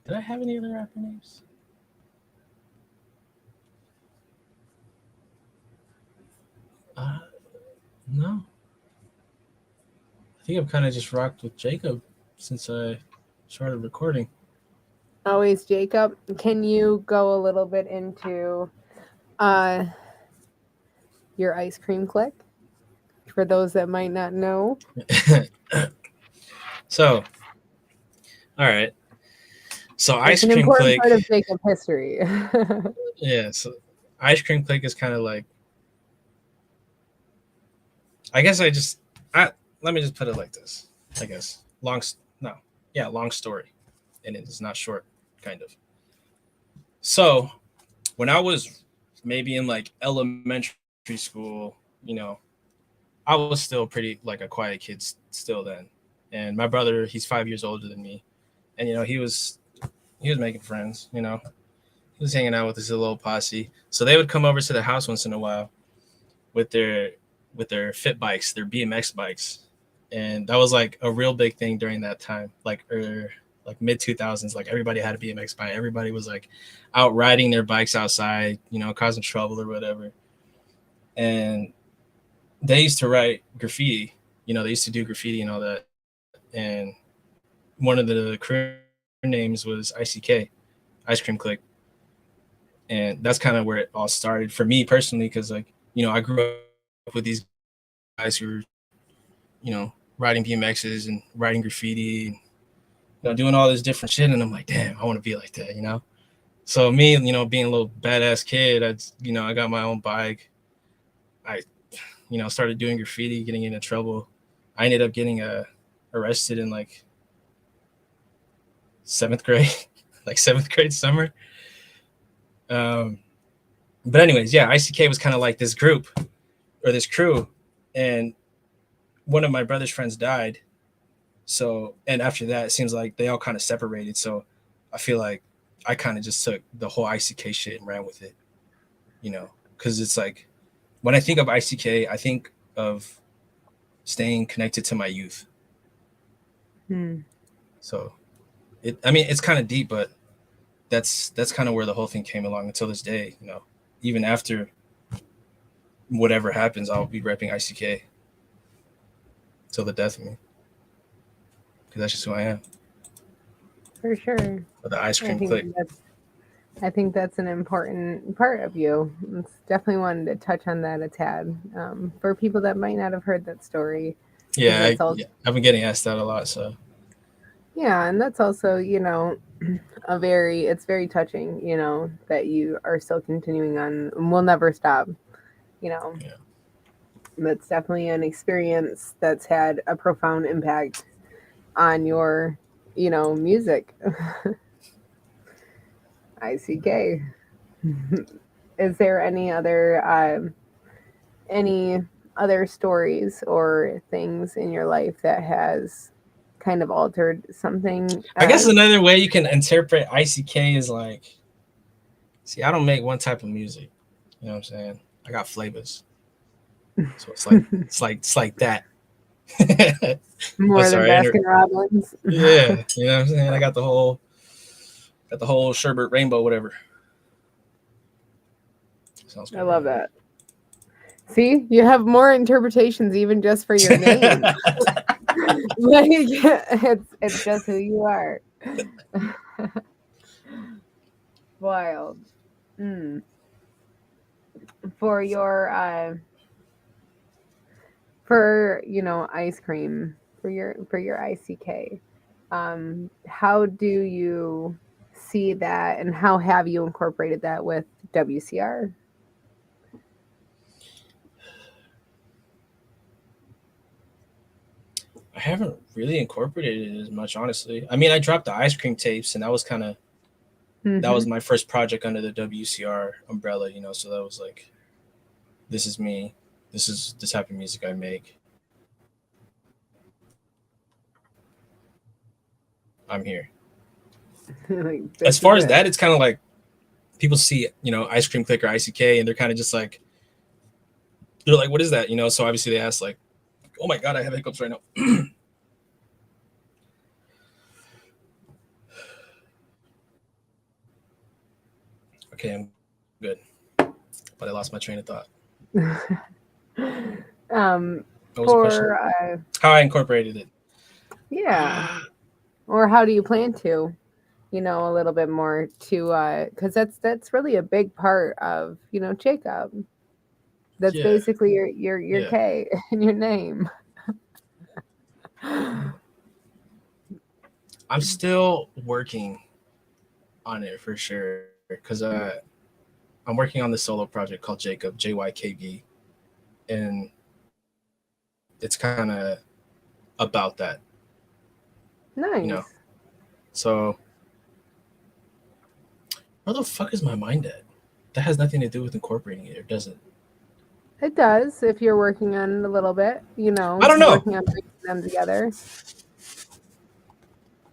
Did I have any other rapper names? No. I think I've kind of just rocked with JayKub since I started recording. Always JayKub. Can you go a little bit into your ice cream click for those that might not know? So, all right. So it's Ice Cream Click, part of JayKub history. Yeah. So Ice Cream Click is kind of like, I guess let me just put it like this. I guess long story, and it's not short, kind of. So when I was maybe in like elementary school, I was still pretty like a quiet kid still then. And my brother, he's 5 years older than me, and he was making friends. He was hanging out with his little posse. So they would come over to the house once in a while with their fit bikes, their BMX bikes, and that was like a real big thing during that time, like mid 2000s. Like everybody had a BMX bike. Everybody was like out riding their bikes outside, causing trouble or whatever. And they used to write graffiti. They used to do graffiti and all that. And one of the crew names was ICK, Ice Cream Click. And that's kind of where it all started for me personally, because like, I grew up with these guys who were, riding BMXs and writing graffiti and, doing all this different shit. And I'm like, damn, I want to be like that, So me, being a little badass kid, I got my own bike. I, started doing graffiti, getting into trouble. I ended up getting arrested in like 7th grade, like 7th grade summer. But anyways, yeah, ICK was kind of like this group or this crew, and one of my brother's friends died. So, and after that, it seems like they all kind of separated. So I feel like I kind of just took the whole ICK shit and ran with it, because it's like, when I think of ICK, I think of staying connected to my youth. So it's kind of deep, but that's kind of where the whole thing came along until this day. Even after whatever happens, I'll be repping ICK till the death of me, because that's just who I am. For sure. But the Ice Cream Click. I think that's an important part of you. It's definitely wanted to touch on that a tad for people that might not have heard that story. Yeah, I've been getting asked that a lot. So Yeah, and that's also, it's very touching, that you are still continuing on and will never stop, you know. Yeah. That's definitely an experience that's had a profound impact on your, music. ICK. Is there any other stories or things in your life that has kind of altered something I guess as another way you can interpret ICK is like, see, I don't make one type of music. You know what I'm saying? I got flavors. So it's like that. Oh, more than sorry. Baskin Robbins? Yeah, you know what I'm saying? I got the whole sherbet rainbow, whatever. Sounds I good, love right? that. See, you have more interpretations even just for your name. Like it's just who you are. Wild. Mm. For your ice cream for your ICK. How do you see that, and how have you incorporated that with WCR? I haven't really incorporated it as much, honestly. I mean, I dropped the ice cream tapes, and that Mm-hmm. was my first project under the WCR umbrella, So that was like, this is me. This is the type of music I make. I'm here. Like As this is far as it. that, it's kind of like people see, Ice Cream Click or ICK, and they're kind of just like, they're like, what is that? So obviously they ask like, oh my God, I have hiccups right now. Okay, I'm good. But I lost my train of thought. um, What was the question? for How I incorporated it. yeah, or how do you plan to? A little bit more to because that's really a big part of JayKub. That's Yeah, basically your yeah. K in your name. I'm still working on it for sure because I'm working on this solo project called JayKub, JYKB, and it's kind of about that, you know. Nice. So where the fuck is my mind at? That has nothing to do with incorporating it, or does it? It does if you're working on it a little bit, I don't know. working on bringing them together.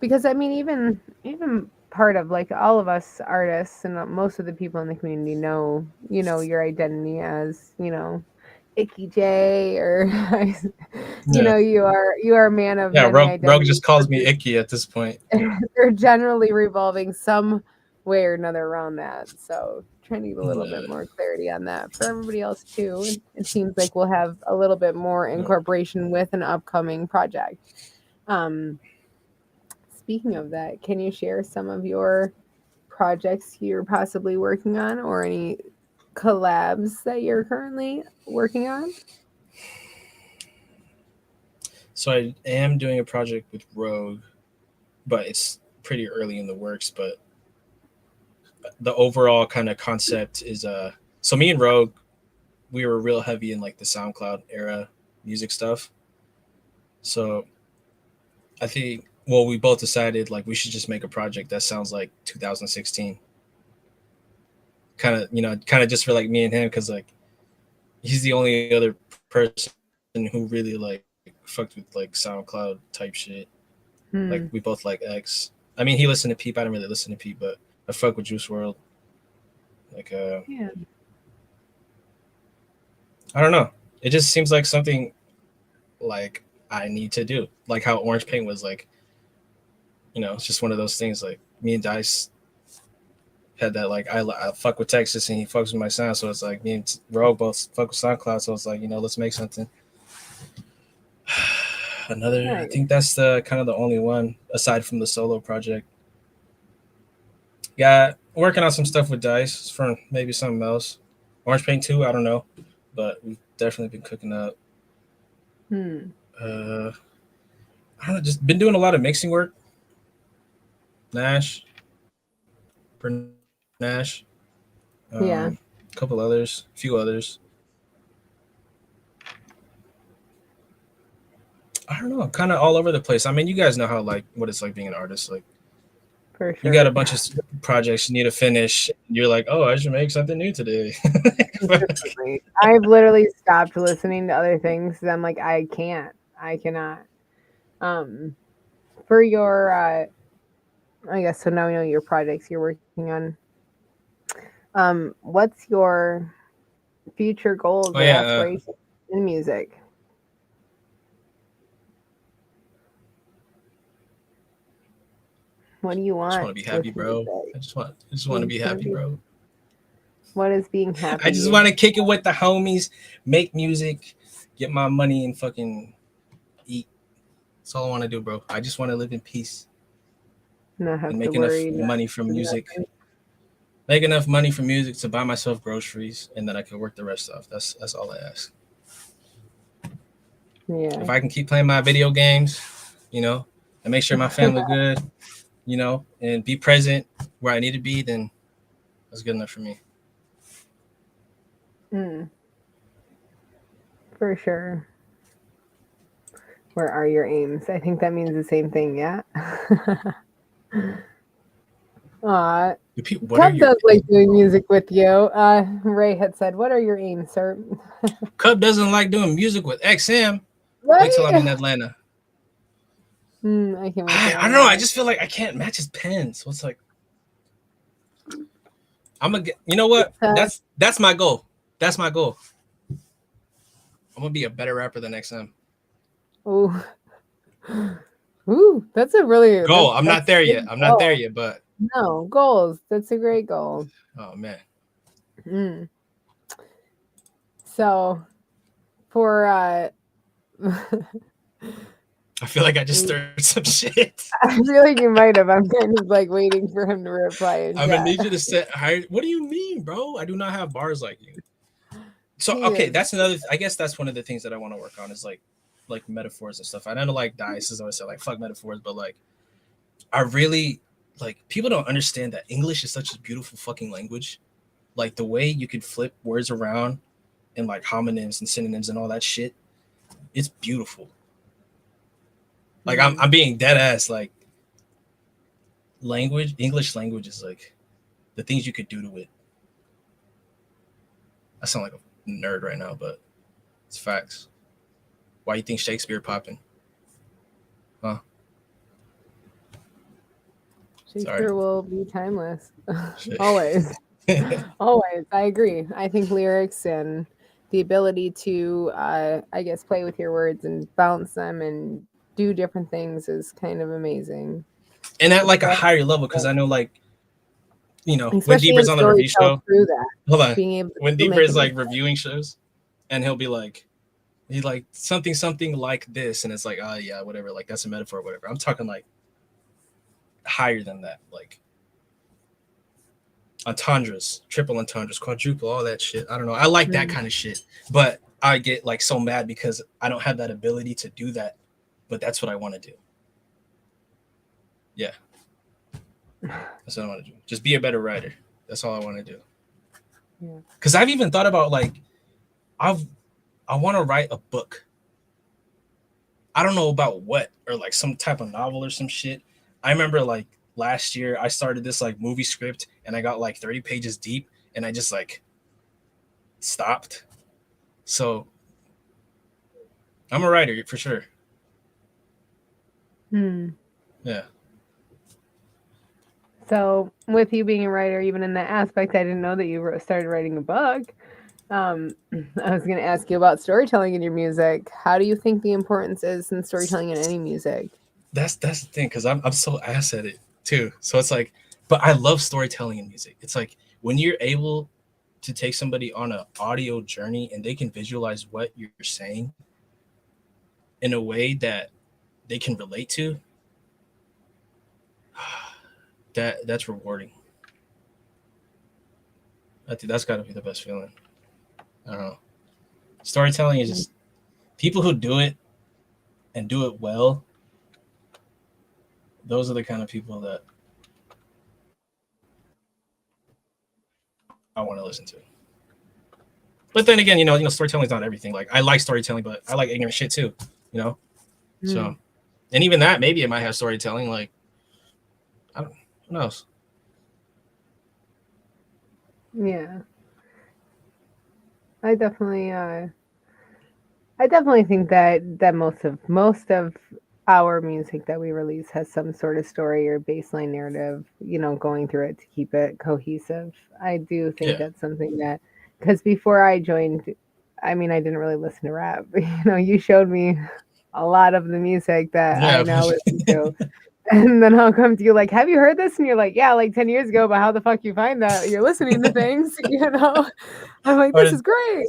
Because I mean, even part of like all of us artists and most of the people in the community know, your identity as, Icky J or Yeah, you are a man of yeah. many Rogue identities. just calls me icky at this point. They're generally revolving some way or another around that. So trying to get a little bit Yeah, more clarity on that for everybody else too. It seems like we'll have a little bit more yeah. incorporation with an upcoming project. Um, Speaking of that, can you share some of your projects you're possibly working on or any collabs that you're currently working on? So I am doing a project with Rogue, but it's pretty early in the works. But the overall kind of concept is so me and Rogue, we were real heavy in like the SoundCloud era music stuff. So I think, well, we both decided like we should just make a project that sounds like 2016. Kind of just for like me and him, because like he's the only other person who really like fucked with like SoundCloud type shit. Like Hmm. we both like X. I mean, he listened to Peep. I didn't really listen to Peep, but I fuck with Juice World. Like Yeah. I don't know. It just seems like something like I need to do. Like how Orange Paint was like, it's just one of those things. Like me and Dice had that. Like I fuck with Texas and he fucks with my sound, so it's like me and Rogue both fuck with SoundCloud. So it's like let's make something. Another. I Nice. think that's the kind of the only one aside from the solo project. Yeah, working on some stuff with Dice for maybe something else. Orange Paint 2, I don't know, but we've definitely been cooking up. Hmm. Uh, I don't know, just been doing a lot of mixing work Nash, Nash, Yeah. a couple others, a few others. I don't know, kind of all over the place. I mean, you guys know how like what it's like being an artist. Like For you got a sure. bunch of projects you need to finish. You're like, oh, I should make something new today. Consistently. I've literally stopped listening to other things 'cause I'm like, I cannot. For your, I guess so now we know your projects you're working on. What's your future goals Oh or yeah, aspirations in music? What do you I just want? want to be happy, with bro. music? I just want You to be just wanna happy, bro. What is being I just happy? want to kick it with the homies, make music, get my money, and fucking eat. That's all I want to do, bro. I just want to live in peace Not have and to make enough worry. money from Do music. nothing. Make enough money from music to buy myself groceries, and then I can work the rest off. That's all I ask. Yeah. If I can keep playing my video games, and make sure my family good, and be present where I need to be, then that's good enough for me. For sure. Where are your aims? I think that means the same thing, yeah. Aw, Cub does like doing music with you. Ray had said, "What are your aims, sir?" Cub doesn't like doing music with XM. Right? Wait till I'm in Atlanta. I can't wait. I don't know. I just feel like I can't match his pen. So it's like, I'm gonna get. You know what? That's my goal. That's my goal. I'm gonna be a better rapper than XM. Ooh, ooh, that's a really goal. I'm not there yet. I'm not there yet, but no goals. That's a great goal. Oh man. So, for I feel like I just stirred some shit. I feel like you might have. I'm kind of like waiting for him to reply. I'm gonna need you to set higher. What do you mean, bro? I do not have bars like you. So okay, that's another. I guess that's one of the things that I want to work on is like metaphors and stuff. I know like Dice has always said like fuck metaphors, but like I really like people don't understand that English is such a beautiful fucking language. Like the way you could flip words around and like homonyms and synonyms and all that shit, it's beautiful. Like I'm being dead ass. Like English language is like the things you could do to it. I sound like a nerd right now, but it's facts. Why you think Shakespeare popping? Huh? Shakespeare will be timeless. Always. Always. I agree. I think lyrics and the ability to, I guess, play with your words and bounce them and do different things is kind of amazing. And at like a higher level, because I know like, especially when Deeper's on the review show. Through that, hold on. When Deeper's like reviewing shows and he'll be like, he's like something like this. And it's like, oh yeah, whatever. Like that's a metaphor or whatever. I'm talking like higher than that. Like entendres, triple entendres, quadruple, all that shit. I don't know. I like that kind of shit. But I get like so mad because I don't have that ability to do that. But that's what I want to do. Yeah. That's what I want to do. Just be a better writer. That's all I want to do. Yeah. Because I've even thought about like, I want to write a book. I don't know about what, or like some type of novel or some shit. I remember like last year I started this like movie script and I got like 30 pages deep and I just like stopped. So I'm a writer for sure. Yeah. So with you being a writer, even in that aspect, I didn't know that you started writing a book. I was going to ask you about storytelling in your music. How do you think the importance is in storytelling in any music? That's the thing, because I'm so ass at it too. So it's like, but I love storytelling in music. It's like when you're able to take somebody on an audio journey and they can visualize what you're saying in a way that they can relate to, that's rewarding. I think that's got to be the best feeling. I don't know. Storytelling is just people who do it and do it well. Those are the kind of people that I want to listen to. But then again, storytelling is not everything. Like I like storytelling, but I like ignorant shit too. So, and even that, maybe it might have storytelling. Like, who knows? Yeah, I definitely think that most of our music that we release has some sort of story or baseline narrative, going through it to keep it cohesive. I do think that's something that, because before I joined, I mean, I didn't really listen to rap. You showed me a lot of the music that I now listen to. And then I'll come to you like, have you heard this? And you're like, yeah, like 10 years ago, but how the fuck you find that? You're listening to things, I'm like, this is great.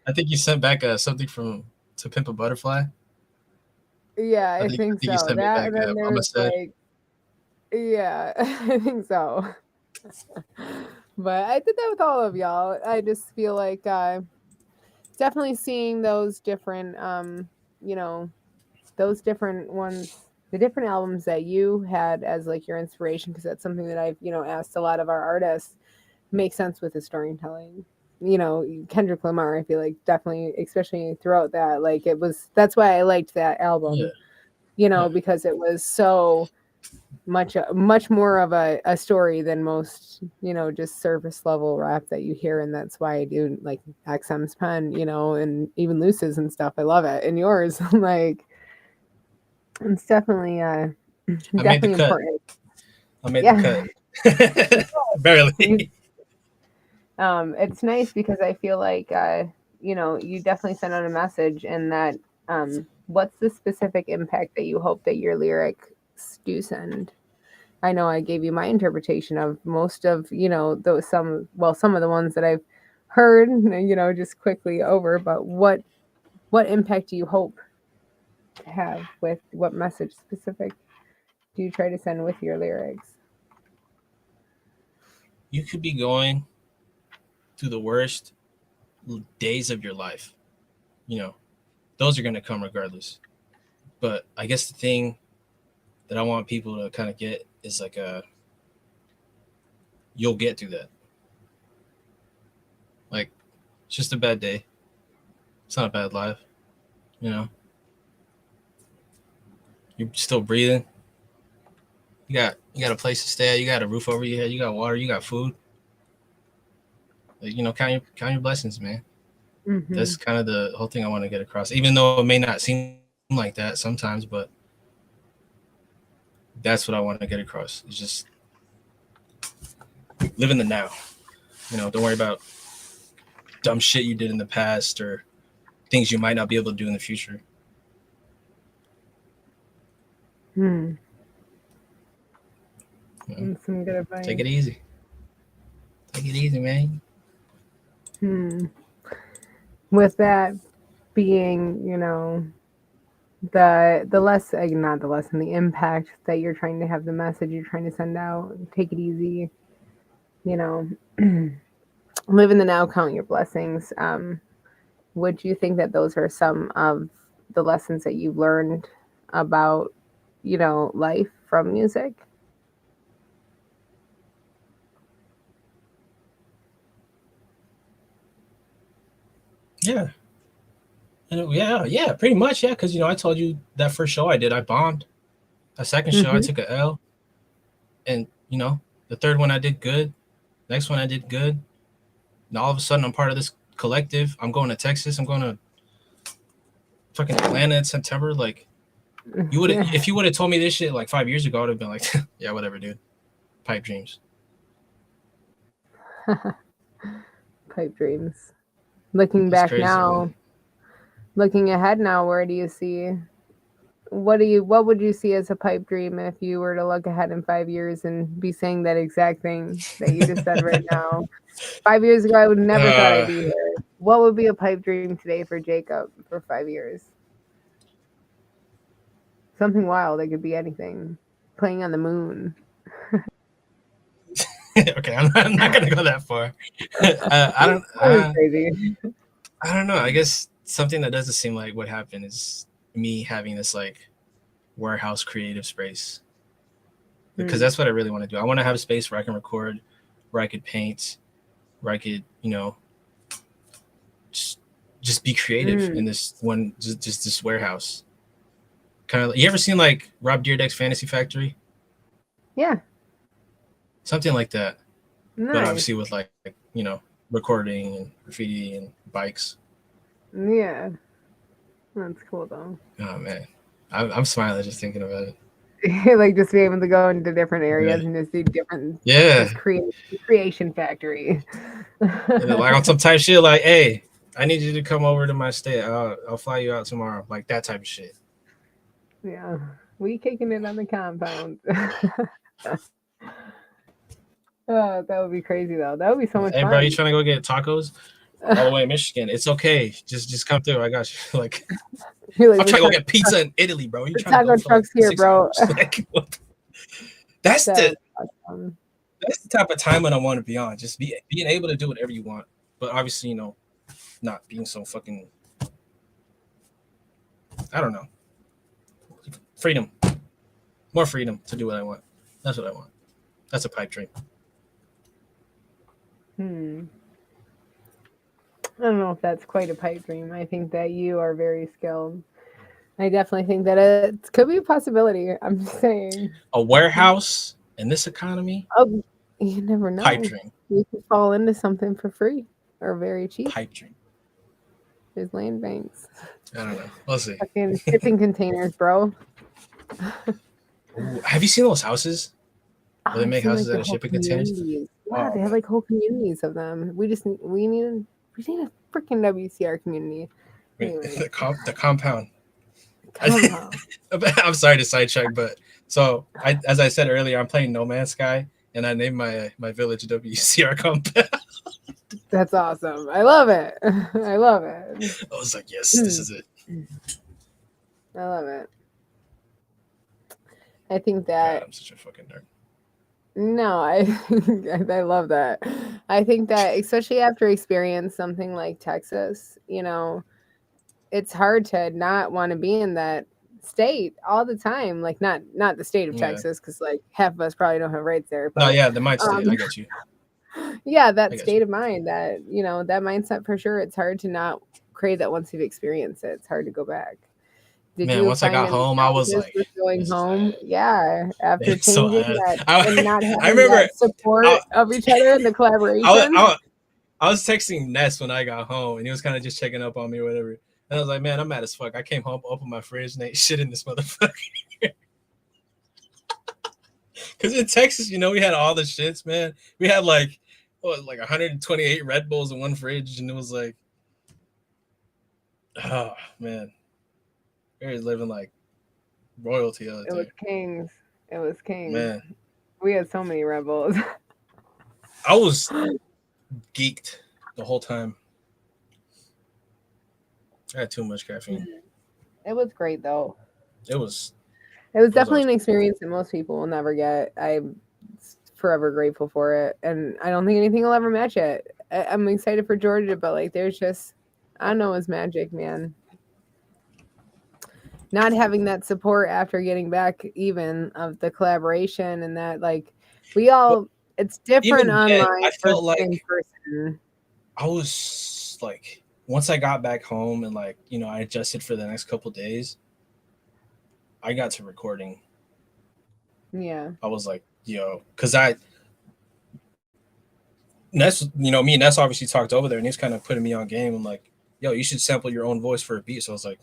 I think you sent back something from To Pimp a Butterfly. Yeah, I think so. You sent me back, and then Mama Said. like, yeah, I think so. But I did that with all of y'all. I just feel like definitely seeing those different, those different ones, the different albums that you had as like your inspiration, because that's something that I've, asked a lot of our artists, makes sense with the storytelling. Kendrick Lamar, I feel like definitely, especially throughout that, like that's why I liked that album, because it was so much more of a story than most, just surface level rap that you hear. And that's why I do like XM's pen, and even Luce's and stuff. I love it. And yours, like, it's definitely definitely important. I made the cut. Barely. It's nice because I feel like you definitely send out a message, and that what's the specific impact that you hope that your lyrics do send? I know I gave you my interpretation of most of some of the ones that I've heard, just quickly over, but what impact do you hope to have? With what message specific do you try to send with your lyrics? You could be going through the worst days of your life. Those are going to come regardless. But I guess the thing that I want people to kind of get is like you'll get through that. Like, it's just a bad day. It's not a bad life. You're still breathing. You got a place to stay at. You got a roof over your head. You got water. You got food. Like, count your blessings, man. Mm-hmm. That's kind of the whole thing I want to get across. Even though it may not seem like that sometimes, but that's what I want to get across. It's just live in the now. Don't worry about dumb shit you did in the past or things you might not be able to do in the future. Some good advice. Take it easy. Take it easy, man. With that being, the impact that you're trying to have, the message you're trying to send out, take it easy, live in the now, count your blessings. Would you think that those are some of the lessons that you've learned about, life from music? Yeah. Yeah, pretty much. Yeah, because I told you that first show I did, I bombed. A second show, I took a L, and the third one I did good. Next one I did good. And all of a sudden, I'm part of this collective. I'm going to Texas. I'm going to fucking Atlanta in September. Like, if you would have told me this shit like 5 years ago, I would have been like, yeah, whatever, dude. Pipe dreams. Pipe dreams. Looking back crazy, now, man. Looking ahead now, where do you see? What would you see as a pipe dream if you were to look ahead in 5 years and be saying that exact thing that you just said right now? 5 years ago, I would never thought I'd be here. What would be a pipe dream today for JayKub for 5 years? Something wild. It could be anything. Playing on the moon. Okay, I'm not gonna go that far. I don't know. I guess something that doesn't seem like what happened is me having this like warehouse creative space, because that's what I really want to do. I want to have a space where I can record, where I could paint, where I could, you know, just be creative in this one, just this warehouse. Kind of, you ever seen like Rob Dyrdek's Fantasy Factory? Yeah. Something like that. Nice. But obviously with like, you know, recording and graffiti and bikes. Yeah. That's cool though. Oh man. I'm smiling just thinking about it. Like just be able to go into different areas and just do different just creation factory. Like on some type shit like, hey, I need you to come over to my state. I'll fly you out tomorrow. Like that type of shit. Yeah. We kicking it on the compound. Oh, that would be crazy though. That would be so much fun. Hey bro, you trying to go get tacos? All the way in Michigan. It's okay. Just come through. I got you. Like, like I'm trying to go get pizza in Italy, bro. You trying taco trucks like here, bro. Like, that's the type of time when I want to be on. Just being able to do whatever you want. But obviously, you know, not being so fucking, I don't know. Freedom. More freedom to do what I want. That's what I want. That's a pipe dream. I don't know if that's quite a pipe dream. I think that you are very skilled. I definitely think that it could be a possibility. I'm just saying. A warehouse in this economy? Oh, you never know. Pipe dream. You could fall into something for free or very cheap. Pipe dream. There's land banks. I don't know. We'll see. Fucking shipping containers, bro. Ooh, have you seen those houses? Where they make houses out of shipping containers? Yeah, they have like whole communities of them. We need a freaking WCR community. Anyway. The compound. I'm sorry to sidetrack, but so as I said earlier, I'm playing No Man's Sky, and I named my village WCR compound. That's awesome. I love it. I love it. I was like, yes, this is it. I love it. I think that God, I'm such a fucking nerd. No, I love that. I think that especially after experience something like Texas, you know, it's hard to not want to be in that state all the time. Like not the state of Texas, because like half of us probably don't have rights there. But, no, yeah, the mind state. I got you. Yeah, that state of mind, that, you know, that mindset for sure. It's hard to not crave that once you've experienced it. It's hard to go back. Man, once I got home, I was like, going home. Yeah, after changing so that and not having I remember that support of each other and the collaboration. I was texting Ness when I got home, and he was kind of just checking up on me or whatever. And I was like, man, I'm mad as fuck. I came home, opened my fridge, and ate shit in this motherfucker. Because in Texas, you know, we had all the shits, man. We had like 128 Red Bulls in one fridge, and it was like, oh man. We're living like royalty out there. It was kings. It was kings. Man. We had so many rebels. I was geeked the whole time. I had too much caffeine. It was great though. It was definitely an experience that most people will never get. I'm forever grateful for it. And I don't think anything will ever match it. I'm excited for Georgia, but like there's just, I don't know, it's magic, man. Not having that support after getting back even of the collaboration and that, like, we all, it's different online. I felt like in person. I was like, once I got back home and like, you know, I adjusted for the next couple of days, I got to recording. Yeah. I was like, yo, because Ness, you know, me and Ness obviously talked over there, and he's kind of putting me on game. I'm like, yo, you should sample your own voice for a beat. So I was like,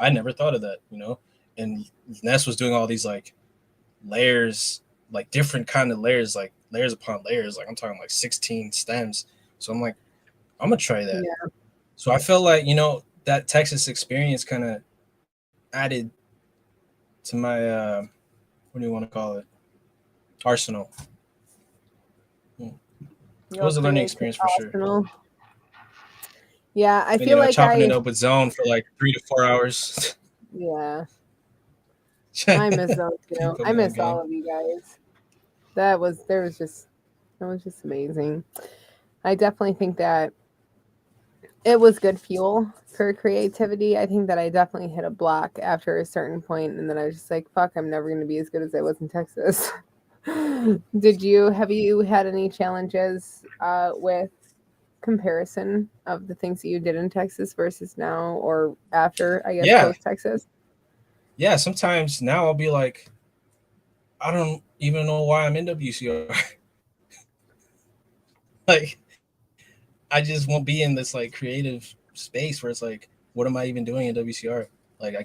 I never thought of that, you know? And Ness was doing all these like layers, like different kind of layers, like layers upon layers. Like I'm talking like 16 stems. So I'm like, I'm gonna try that. Yeah. So I felt like, you know, that Texas experience kind of added to my, what do you want to call it? Arsenal. It was a learning experience for sure. Yeah, I feel like chopping it up with Zone for like 3 to 4 hours. Yeah, I miss Zone too. I miss all of you guys. That was just amazing. I definitely think that it was good fuel for creativity. I think that I definitely hit a block after a certain point, and then I was just like, "Fuck, I'm never going to be as good as I was in Texas." Have you had any challenges with comparison of the things that you did in Texas versus now or after, I guess, Yeah. post Texas? Yeah, sometimes now I'll be like, I don't even know why I'm in WCR. Like, I just won't be in this like creative space where it's like, what am I even doing in WCR? Like,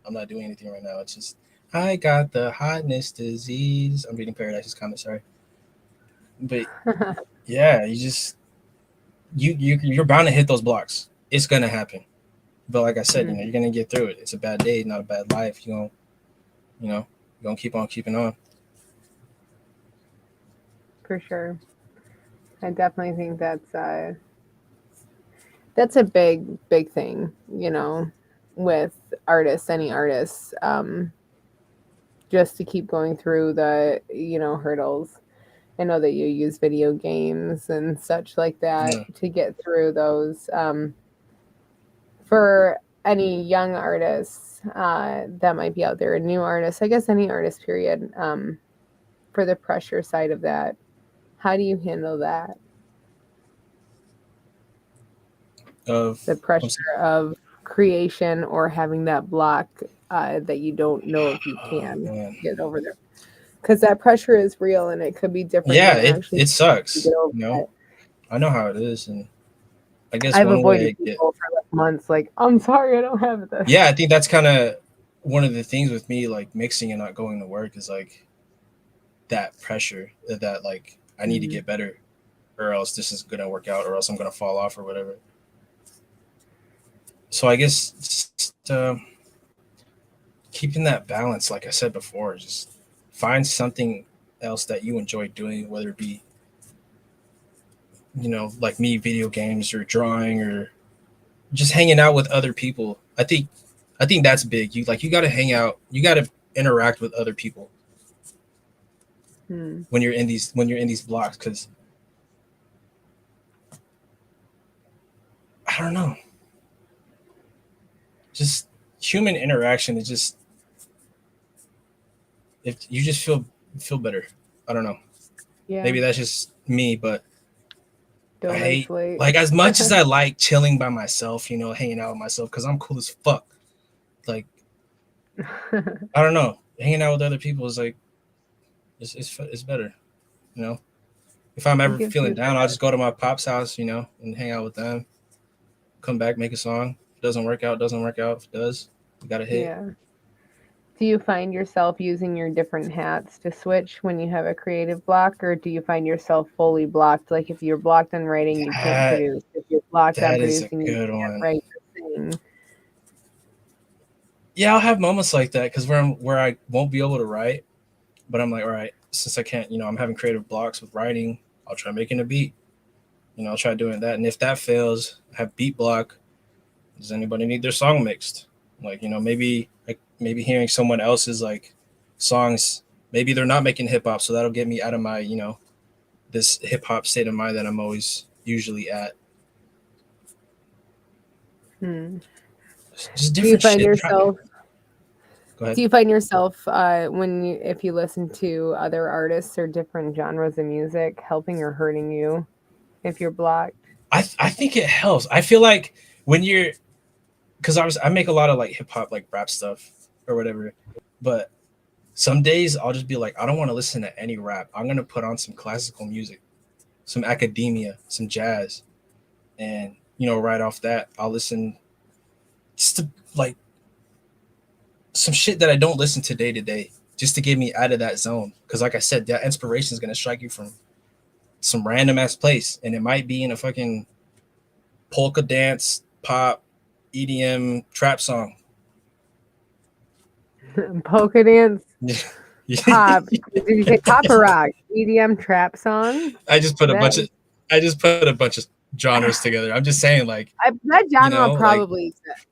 I'm not doing anything right now. It's just, I got the hotness disease. I'm reading Paradise's comment, sorry. But yeah, you're bound to hit those blocks. It's gonna happen. But like I said, you're gonna get through it. It's a bad day, not a bad life. You're gonna keep on keeping on. For sure. I definitely think that's a big thing, with artists, any artists, just to keep going through the, hurdles. I know that you use video games and such like that to get through those. For any young artists that might be out there, a new artist, I guess any artist, period, for the pressure side of that, how do you handle that? Of the pressure of creation or having that block that you don't know if you can get over there, because that pressure is real and it could be different. Yeah, it sucks. I know how it is, and I guess I've avoided people for like months. Like, I'm sorry, I don't have this. Yeah, I think that's kind of one of the things with me, like mixing and not going to work, is like that pressure that like I need to get better, or else this is gonna work out, or else I'm gonna fall off or whatever. So I guess just, keeping that balance, like I said before, just find something else that you enjoy doing, whether it be, like me, video games or drawing or just hanging out with other people. I think that's big. You got to hang out. You got to interact with other people when you're in these blocks, because I don't know. Just human interaction is just, if you just feel better. I don't know. Yeah. Maybe that's just me, but don't I hate, like, as much as I like chilling by myself, hanging out with myself, because I'm cool as fuck. Like, I don't know. Hanging out with other people is like, it's better, If I'm ever feeling down, I'll just go to my pop's house, and hang out with them. Come back, make a song. If it doesn't work out, doesn't work out. If it does, we got a hit. Yeah. Do you find yourself using your different hats to switch when you have a creative block, or do you find yourself fully blocked? Like, if you're blocked on writing, you can't produce. If you're blocked on producing, you can't write or sing. Yeah, I'll have moments like that, because where I won't be able to write, but I'm like, all right, since I can't, I'm having creative blocks with writing, I'll try making a beat. I'll try doing that, and if that fails, I have beat block. Does anybody need their song mixed? Like, maybe hearing someone else's like songs, maybe they're not making hip hop, so that'll get me out of my, this hip hop state of mind that I'm always usually at. Just different do you find shit. yourself? Go ahead. Do you find yourself if you listen to other artists or different genres of music, helping or hurting you if you're blocked? I think it helps. I feel like when you're, because I make a lot of like hip hop, like rap stuff or whatever, but some days I'll just be like, I don't want to listen to any rap. I'm gonna put on some classical music, some academia, some jazz, and right off that I'll listen just to like some shit that I don't listen to day to day, just to get me out of that zone. Because like I said, that inspiration is gonna strike you from some random ass place, and it might be in a fucking polka dance, pop, EDM, trap song. Polka dance, pop. Did you say pop or rock? EDM, trap song. I just put a bunch of genres together. I'm just saying, like, that genre probably exists.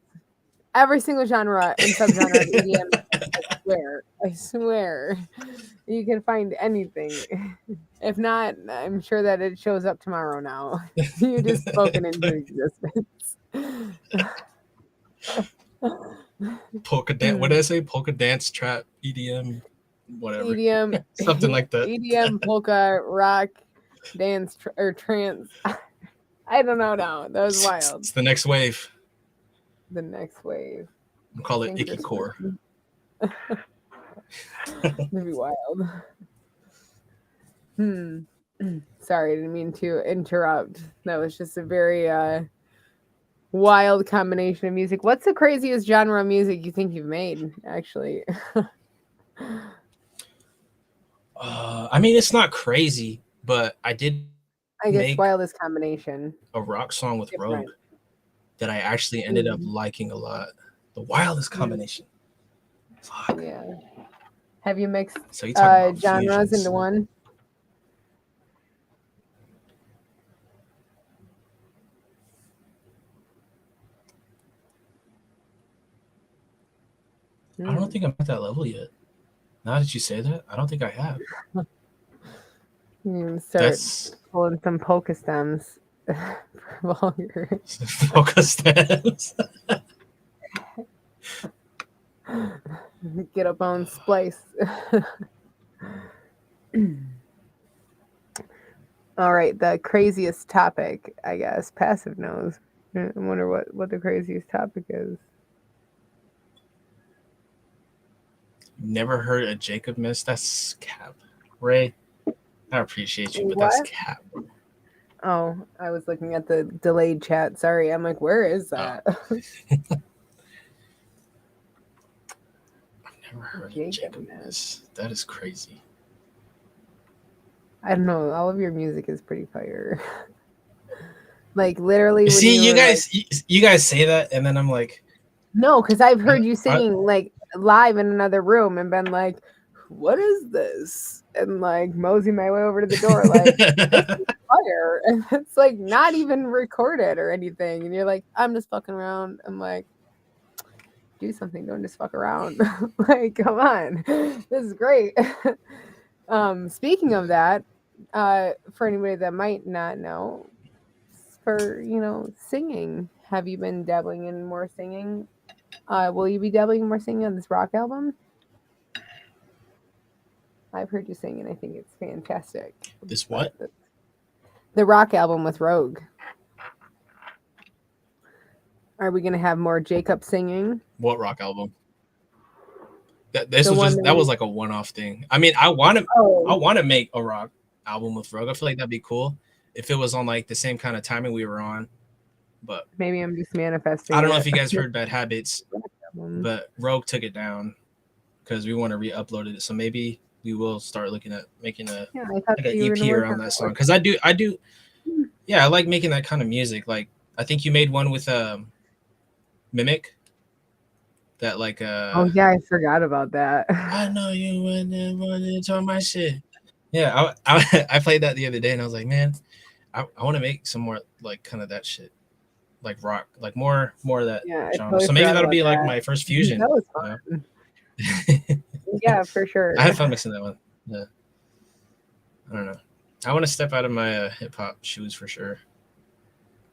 Every single genre and subgenre of EDM. I swear, you can find anything. If not, I'm sure that it shows up tomorrow now. You just spoken into existence. Polka dance. What did I say? Polka dance, trap, EDM, whatever. EDM, something like that. EDM, polka, rock, dance, or trance. I don't know now. That was wild. It's the next wave. The next wave. We'll call it Think Icky this Core. It'd be wild. Sorry, I didn't mean to interrupt. That was just a very wild combination of music. What's the craziest genre of music you think you've made, actually? I mean, it's not crazy, but I did I guess make wildest combination. a rock song with Different. Rogue that I actually ended up liking a lot. The wildest combination. Fuck. Yeah. Have you mixed So you talking about genres fusions. into one? I don't think I'm at that level yet. Now that you say that, I don't think I have. You can start pulling some polka stems for vulgar. Polka stems. Get up on splice. All right, the craziest topic, I guess. Passive knows. I wonder what the craziest topic is. Never heard a JayKub miss. That's cap. Ray, I appreciate you, but that's cap. Oh, I was looking at the delayed chat. Sorry. I'm like, where is that? I've never heard a JayKub miss. That is crazy. I don't know. All of your music is pretty fire. Like literally. See, you guys say that, and then I'm like, no, because I've heard you singing like live in another room and been like, what is this? And like mosey my way over to the door, like this is fire. And it's like not even recorded or anything. And you're like, I'm just fucking around. I'm like, do something, don't just fuck around. Like, come on. This is great. Speaking of that, for anybody that might not know, for singing, have you been dabbling in more singing? Will you be dabbling in more singing on this rock album? I've heard you sing, and I think it's fantastic. This what? The rock album with Rogue. Are we gonna have more JayKub singing? What rock album? That was like a one-off thing. I mean, I want to make a rock album with Rogue. I feel like that'd be cool if it was on like the same kind of timing we were on. But maybe I'm just manifesting. I don't know if you guys heard Bad Habits, but Rogue took it down because we want to re-upload it. So maybe we will start looking at making an EP around that song, because I do. Yeah, I like making that kind of music. Like I think you made one with Mimic. That like oh yeah, I forgot about that. I know you went and wanted to my shit. Yeah, I played that the other day and I was like, man, I want to make some more like kind of that shit, like rock, like more of that genre. Totally, so maybe that'll be like my first fusion. That was fun. Yeah, for sure. I had fun mixing that one. Yeah, I don't know. I want to step out of my hip hop shoes for sure.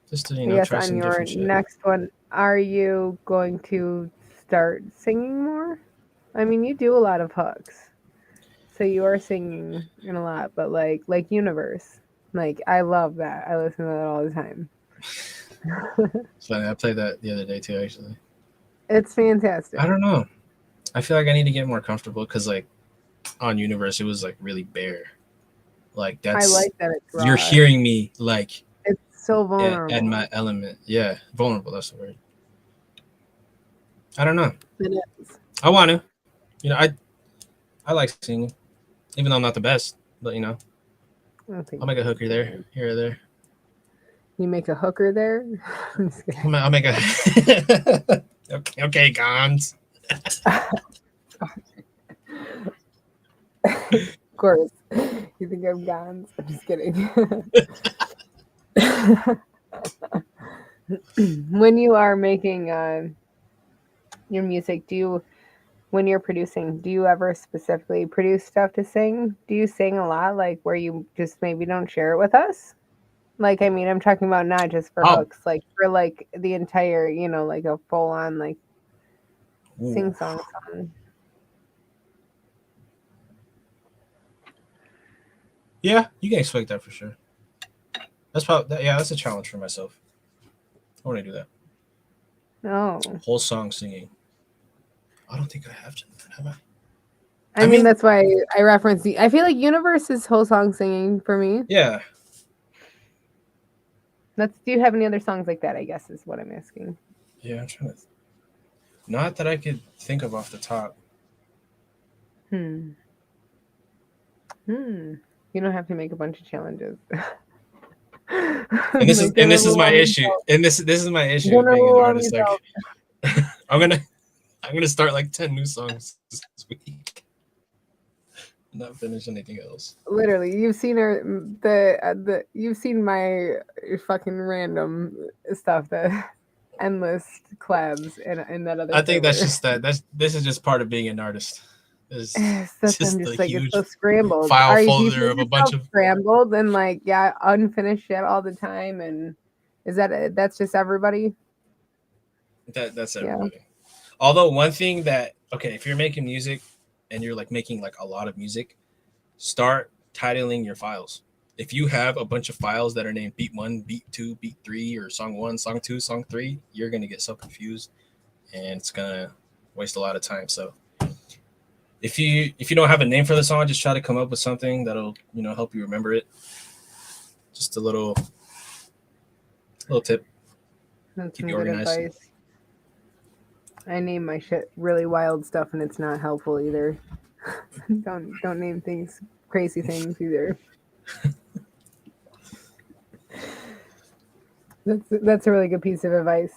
Just to try some different shit. Next one, are you going to start singing more? I mean, you do a lot of hooks, so you are singing in a lot. But like Universe, like I love that. I listen to that all the time. It's funny. I played that the other day too. Actually, it's fantastic. I don't know. I feel like I need to get more comfortable because like on Universe it was like really bare. Like that's. I like that it's raw. You're hearing me like. It's so vulnerable. At my element. Yeah, vulnerable. That's the word. I don't know. It is. I want to. I like singing, even though I'm not the best. But I'll make a hooker there, here or there. You make a hooker there? I'll make a. Okay, Gons. Of course. You think I'm Gons? I'm just kidding. When you are making your music, when you're producing, do you ever specifically produce stuff to sing? Do you sing a lot, like where you just maybe don't share it with us? Like, I mean, I'm talking about not just for hooks, like for like the entire, like a full on like sing song. Yeah, you can expect that for sure. That's probably that's a challenge for myself. I want to do that. Oh, Whole song singing. I don't think I have to. Have I? I mean that's why I reference I feel like Universe is whole song singing for me. Yeah. Do you have any other songs like that? I guess is what I'm asking. Yeah, I'm trying to. Not that I could think of off the top. You don't have to make a bunch of challenges. And this is my issue. And this is my issue of being an artist. Like, I'm gonna start like 10 new songs this week. Not finish anything else. Literally, you've seen you've seen my fucking random stuff, the endless collabs and that other. I think that's just this is just part of being an artist. It's just a like huge it's so scrambled. file folder of a bunch of scrambled and like unfinished shit all the time. And that's just everybody? That's everybody. Although one thing that if you're making music and you're like making like a lot of music, start titling your files. If you have a bunch of files that are named beat 1, beat 2, beat 3, or song 1, song 2, song 3, you're gonna get so confused and it's gonna waste a lot of time. So if you don't have a name for the song, just try to come up with something that'll help you remember it. Just a little tip. That's Keep some you good organized. advice. I name my shit really wild stuff and it's not helpful either. Don't name things crazy things either. That's a really good piece of advice.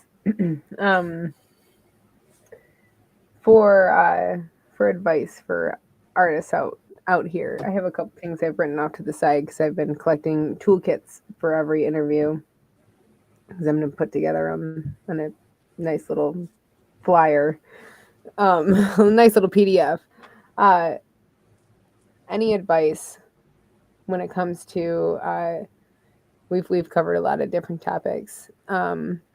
For advice for artists out here, I have a couple things I've written off to the side because I've been collecting toolkits for every interview. Because I'm going to put together on a nice little flyer, a nice little PDF. Any advice when it comes to we've covered a lot of different topics.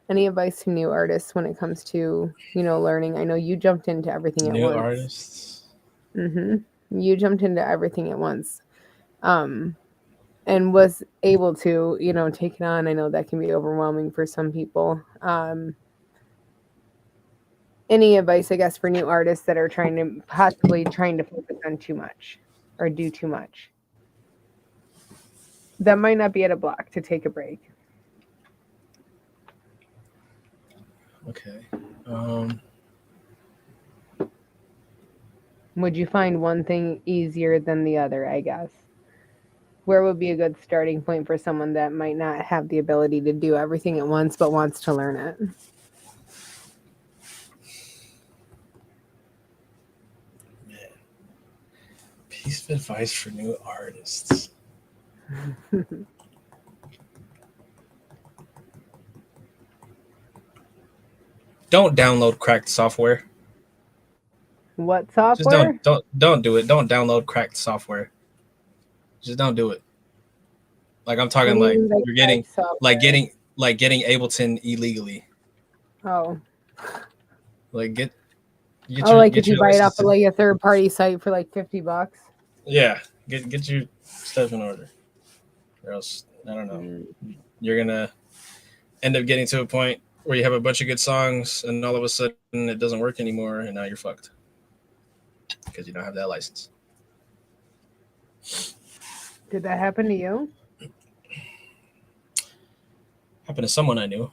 Any advice to new artists when it comes to learning? I know you jumped into everything at once. New artists. You jumped into everything at once, and was able to take it on. I know that can be overwhelming for some people. Any advice, I guess, for new artists that are trying to focus on too much or do too much? That might not be at a block to take a break. Okay. Would you find one thing easier than the other, I guess? Where would be a good starting point for someone that might not have the ability to do everything at once but wants to learn it? Man. Piece of advice for new artists. Don't download cracked software. What software? Just don't do it. Don't download cracked software. Just don't do it. Like I'm talking like you're getting getting Ableton illegally. Oh. Like get if you buy it off of like a third party site for like $50. Yeah. Get your stuff in order. Or else I don't know. You're gonna end up getting to a point where you have a bunch of good songs and all of a sudden it doesn't work anymore and now you're fucked. Because you don't have that license. Did that happen to you? Happened to someone I knew,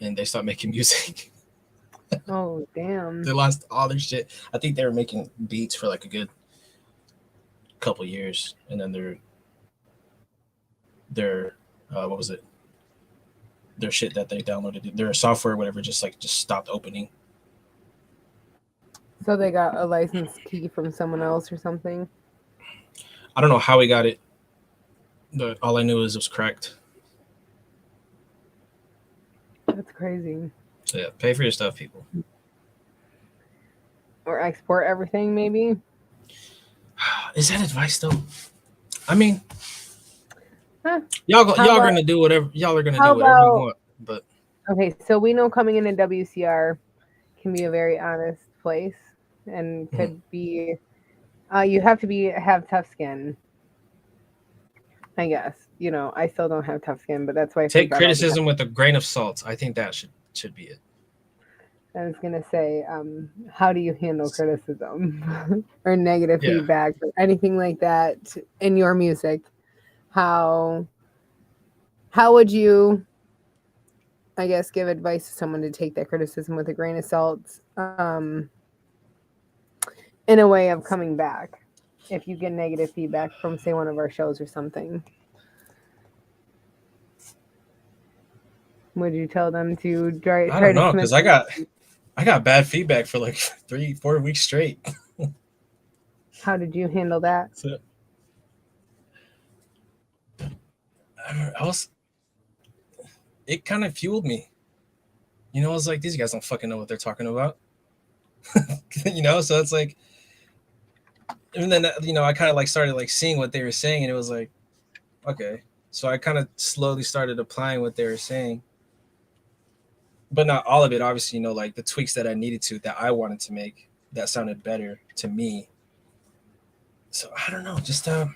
and they stopped making music. Oh, damn. They lost all their shit. I think they were making beats for like a good couple years, and then their what was it? Their shit that they downloaded, their software, whatever, just stopped opening. So they got a license key from someone else or something? I don't know how he got it, but all I knew is it was cracked. That's crazy. So yeah, pay for your stuff, people. Or export everything, maybe? Is that advice though? I mean, y'all gonna do whatever y'all are gonna do whatever you want. But okay, so we know coming into WCR can be a very honest place and could be. You have to have tough skin, I guess. you know, I still don't have tough skin, but that's why I Take freak out all the time. criticism with a grain of salt. I think that should be it. I was gonna say, how do you handle criticism or negative Yeah. feedback or anything like that in your music? How would you, I guess, give advice to someone to take that criticism with a grain of salt, in a way of coming back? If you get negative feedback from, say, one of our shows or something, would you tell them to try I don't to know, submit? because I got bad feedback for like 3-4 weeks straight. How did you handle that? So I was, it kind of fueled me. You know, I was like, these guys don't fucking know what they're talking about. You know, so it's like, and then, you know, I kind of like started like seeing what they were saying, and it was like, okay. So I kind of slowly started applying what they were saying, but not all of it. Obviously, you know, like the tweaks that I needed to, that I wanted to make, that sounded better to me. So I don't know, just where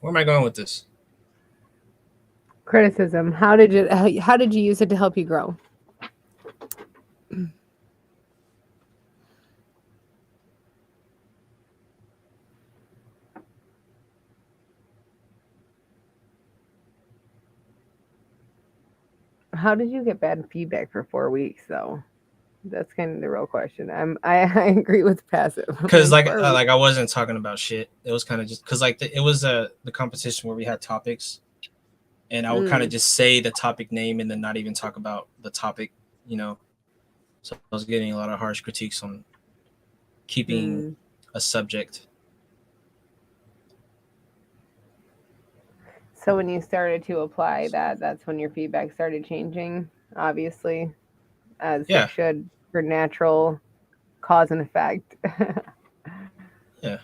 am I going with this? Criticism. How did you use it to help you grow? How did you get bad feedback for 4 weeks, though? That's kind of the real question. I agree with passive. Because like "4 weeks." I wasn't talking about shit. It was kind of just because like it was the competition where we had topics, and I would kind of just say the topic name and then not even talk about the topic, you know. So I was getting a lot of harsh critiques on keeping a subject. So when you started to apply that, that's when your feedback started changing, obviously, as Yeah. it should, for natural cause and effect. Yeah.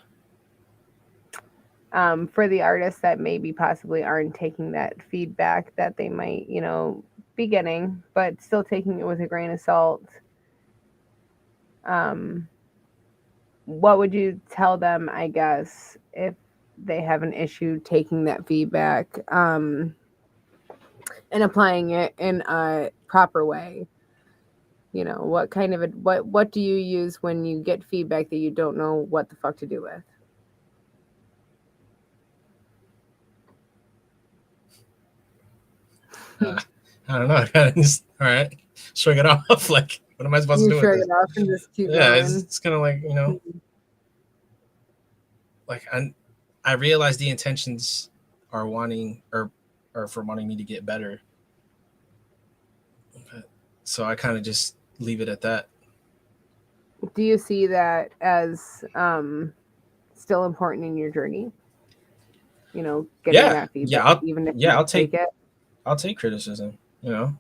For the artists that maybe possibly aren't taking that feedback that they might, you know, be getting, but still taking it with a grain of salt, what would you tell them, I guess, if they have an issue taking that feedback and applying it in a proper way? You know, what kind of what do you use when you get feedback that you don't know what the fuck to do with? I don't know. I kind of just, all right, shrug it off. Like, what am I supposed to do with Shrug this? it off and just keep Yeah, going. it's kind of like, you know, like I realize the intentions are wanting or for wanting me to get better. So I kind of just leave it at that. Do you see that as still important in your journey? You know, getting that feedback, even if you I'll take it. I'll take criticism. You know,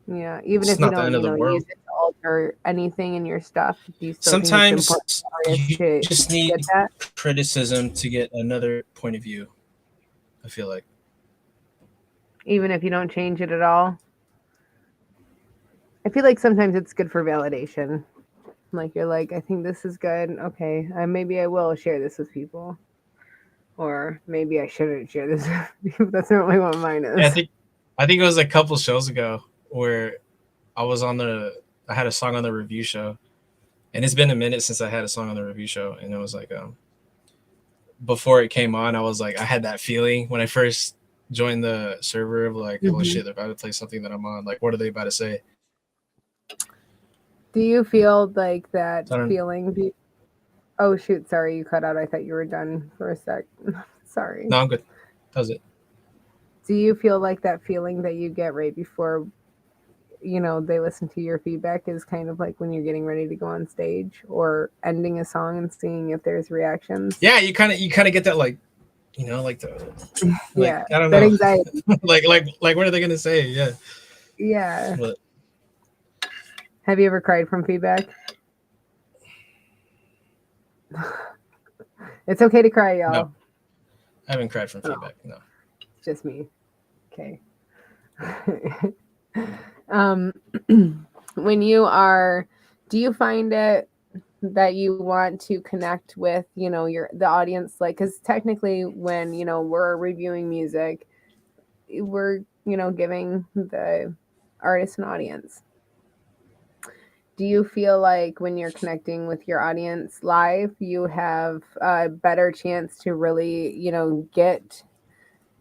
Yeah, even it's if you not the end don't, of you the know, world. use it to alter anything in your stuff, do you still think it's Sometimes important for artists you to just get need that? criticism to get another point of view. I feel like. Even if you don't change it at all? I feel like sometimes it's good for validation. Like you're like, I think this is good. Okay, maybe I will share this with people, or maybe I shouldn't share this with people. That's normally what mine is. I think it was a couple shows ago where I had a song on the review show, and it's been a minute since I had a song on the review show, and it was like before it came on, I was like, I had that feeling when I first joined the server of like, oh shit, they're about to play something that I'm on. Like, what are they about to say? Do you feel like that feeling? Oh shoot, sorry, you cut out. I thought you were done for a sec. Sorry. No, I'm good. That was it. Do you feel like that feeling that you get right before, you know, they listen to your feedback is kind of like when you're getting ready to go on stage or ending a song and seeing if there's reactions? Yeah, you kind of get that, like, you know, like the like, yeah, I don't that know, anxiety. like what are they gonna say? Yeah. Yeah. But have you ever cried from feedback? It's okay to cry, y'all. No, I haven't cried from feedback. No, it's just me. Okay. When you are, do you find it that you want to connect with, the audience, like, because technically when, we're reviewing music, we're, giving the artist an audience. Do you feel like when you're connecting with your audience live, you have a better chance to really, get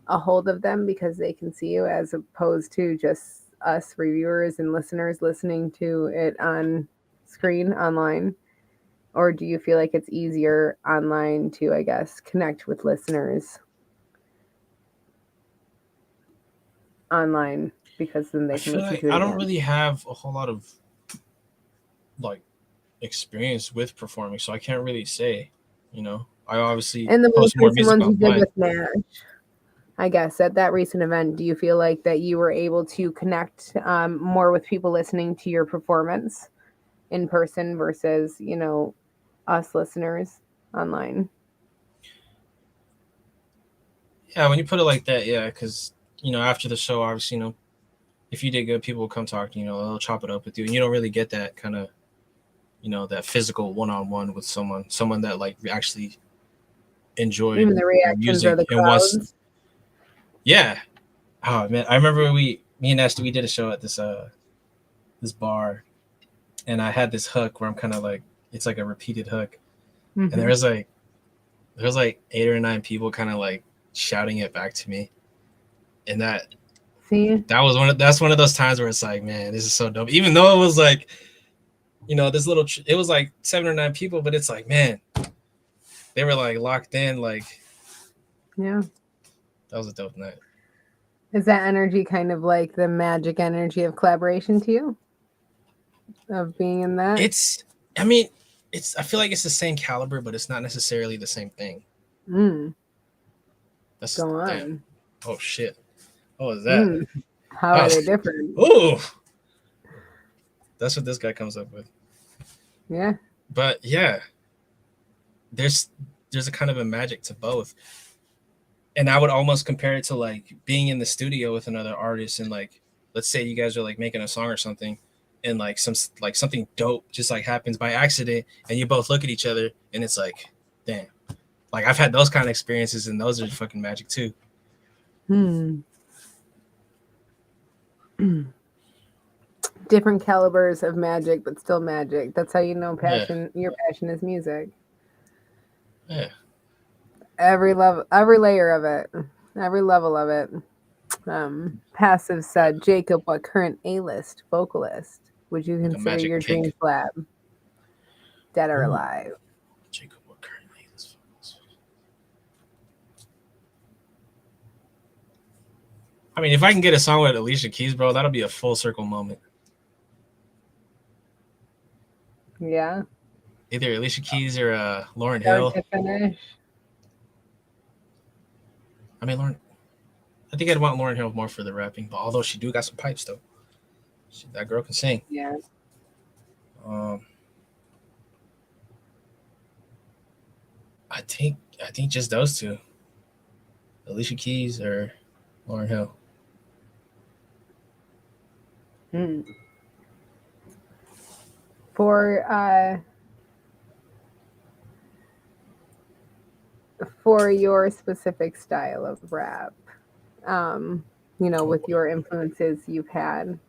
a hold of them because they can see you, as opposed to just us reviewers and listeners listening to it on screen online? Or do you feel like it's easier online to, I guess, connect with listeners online because then they I can feel listen like to it I don't again? really have a whole lot of like experience with performing, so I can't really say. I obviously And the most post more recent music ones you did online. with Nash, I guess, at that recent event, do you feel like that you were able to connect more with people listening to your performance in person versus, us listeners online? Yeah, when you put it like that, yeah, because after the show, obviously, if you did good, people will come talk to you. They'll chop it up with you, and you don't really get that kind of, that physical one-on-one with someone that like actually enjoyed Even the your reactions of music the and wants. crowds. Yeah. Oh man, I remember me and Ashley, we did a show at this bar, and I had this hook where I'm kind of like, it's like a repeated hook, and Mm-hmm. there was like 8 or 9 people kind of like shouting it back to me, and See? that's one of those times where it's like, man, this is so dope. Even though it was like, this little, it was like 7 or 9 people, but it's like, man, they were like locked in. Like, Yeah. that was a dope night. Is that energy kind of like the magic energy of collaboration to you? Of being in that? I mean, I feel like it's the same caliber, but it's not necessarily the same thing. That's Go damn. on. Oh shit. What was that? How are they different? Ooh. That's what this guy comes up with. Yeah. But yeah, there's a kind of a magic to both. And I would almost compare it to like being in the studio with another artist, and like, let's say you guys are like making a song or something, and like something dope just like happens by accident, and you both look at each other and it's like, damn. Like, I've had those kind of experiences, and those are fucking magic too. Different calibers of magic, but still magic. That's how you know Yeah. your passion is music. Yeah. Every level, every layer of it, every level of it. Passive said, JayKub, what current A-list vocalist would you Like a consider magic your dream pig. collab? Dead or Ooh. alive? JayKub, what currently is. I mean, if I can get a song with Alicia Keys, bro, that'll be a full circle moment. Yeah. Either Alicia Keys or Lauryn Start Hill. to finish. I mean, I think I'd want Lauryn Hill more for the rapping, but although she do got some pipes though, that girl can sing. Yeah. I think just those two, Alicia Keys or Lauryn Hill. For your specific style of rap, with your influences you've had,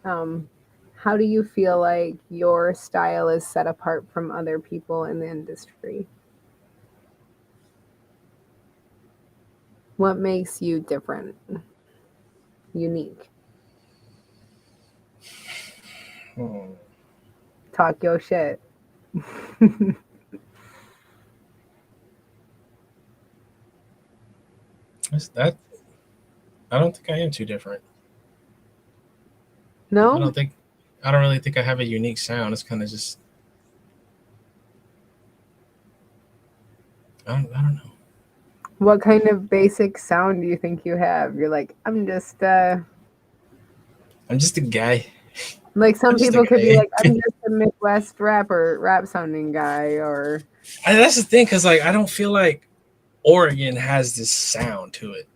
how do you feel like your style is set apart from other people in the industry? What makes you different, unique? Talk your shit. That I don't think I am too different. No? I don't really think I have a unique sound. It's kind of just I don't know. What kind of basic sound do you think you have? You're like, I'm just I'm just a guy. like, some I'm just a people could be guy. like, I'm just a Midwest rap sounding guy, or That's the thing, because like I don't feel like Oregon has this sound to it,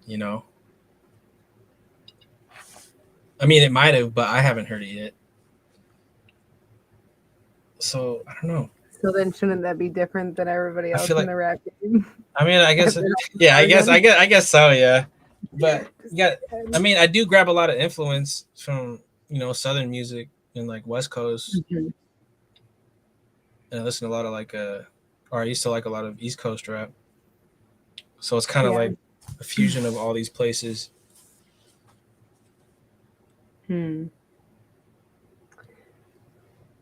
I mean, it might have, but I haven't heard it yet. So I don't know. So then shouldn't that be different than everybody I else feel in like, the rap game? I mean, I guess, yeah, I guess so, yeah. But yeah, I mean, I do grab a lot of influence from Southern music and like West Coast, Mhm. and I listen to a lot of like or I used to like a lot of East Coast rap. So it's kind of Yeah. like a fusion of all these places. Hmm.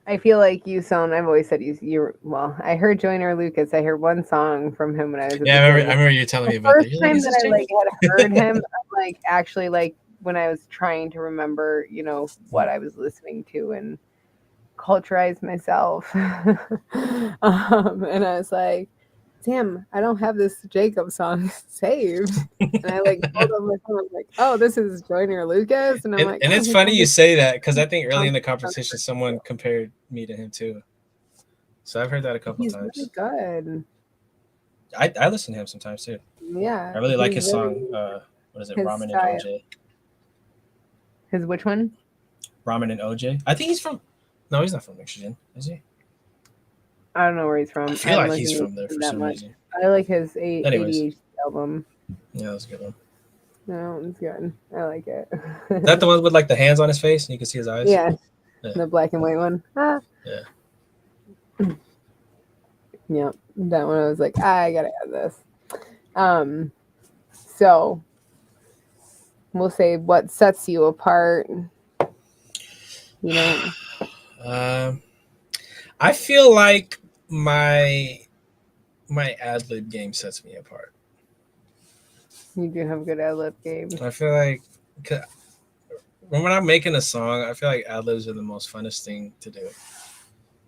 I feel like you sound. I've always said you're. Well, I heard Joyner Lucas. I heard one song from him when I was at Yeah, the I gym. remember you telling The me about that. first You're like, time is that this I like Jamie? had heard him, like actually like when I was trying to remember, what I was listening to and culturize myself. And I was like, damn, I don't have this JayKub song saved. And I like pulled up my phone. I was like, oh, this is Joyner Lucas, and I'm And, like, and oh, it's he funny you sounded say that because I think early in the sounds conversation, someone compared me to him too. So I've heard that a couple he's really times. good. I listen to him sometimes too. Yeah, I really like he's his really song. What is it? his Ramen and style. OJ. His which one? Ramen and OJ. I think he's from. No, he's not from Michigan, is he? I don't know where he's I from. I feel haven't like listened he's to from there him for that some much. reason. I like his Anyways, ADHD album. yeah, that's a good one. No, it's good. I like it. Is that the one with like the hands on his face and you can see his eyes? Yeah, Yeah. the black and white one. Ah. Yeah. Yeah, that one I was like, I gotta have this. So we'll say what sets you apart. Um, I feel like my ad lib game sets me apart. You do have good ad lib game. I feel like when I'm making a song, I feel like ad libs are the most funnest thing to do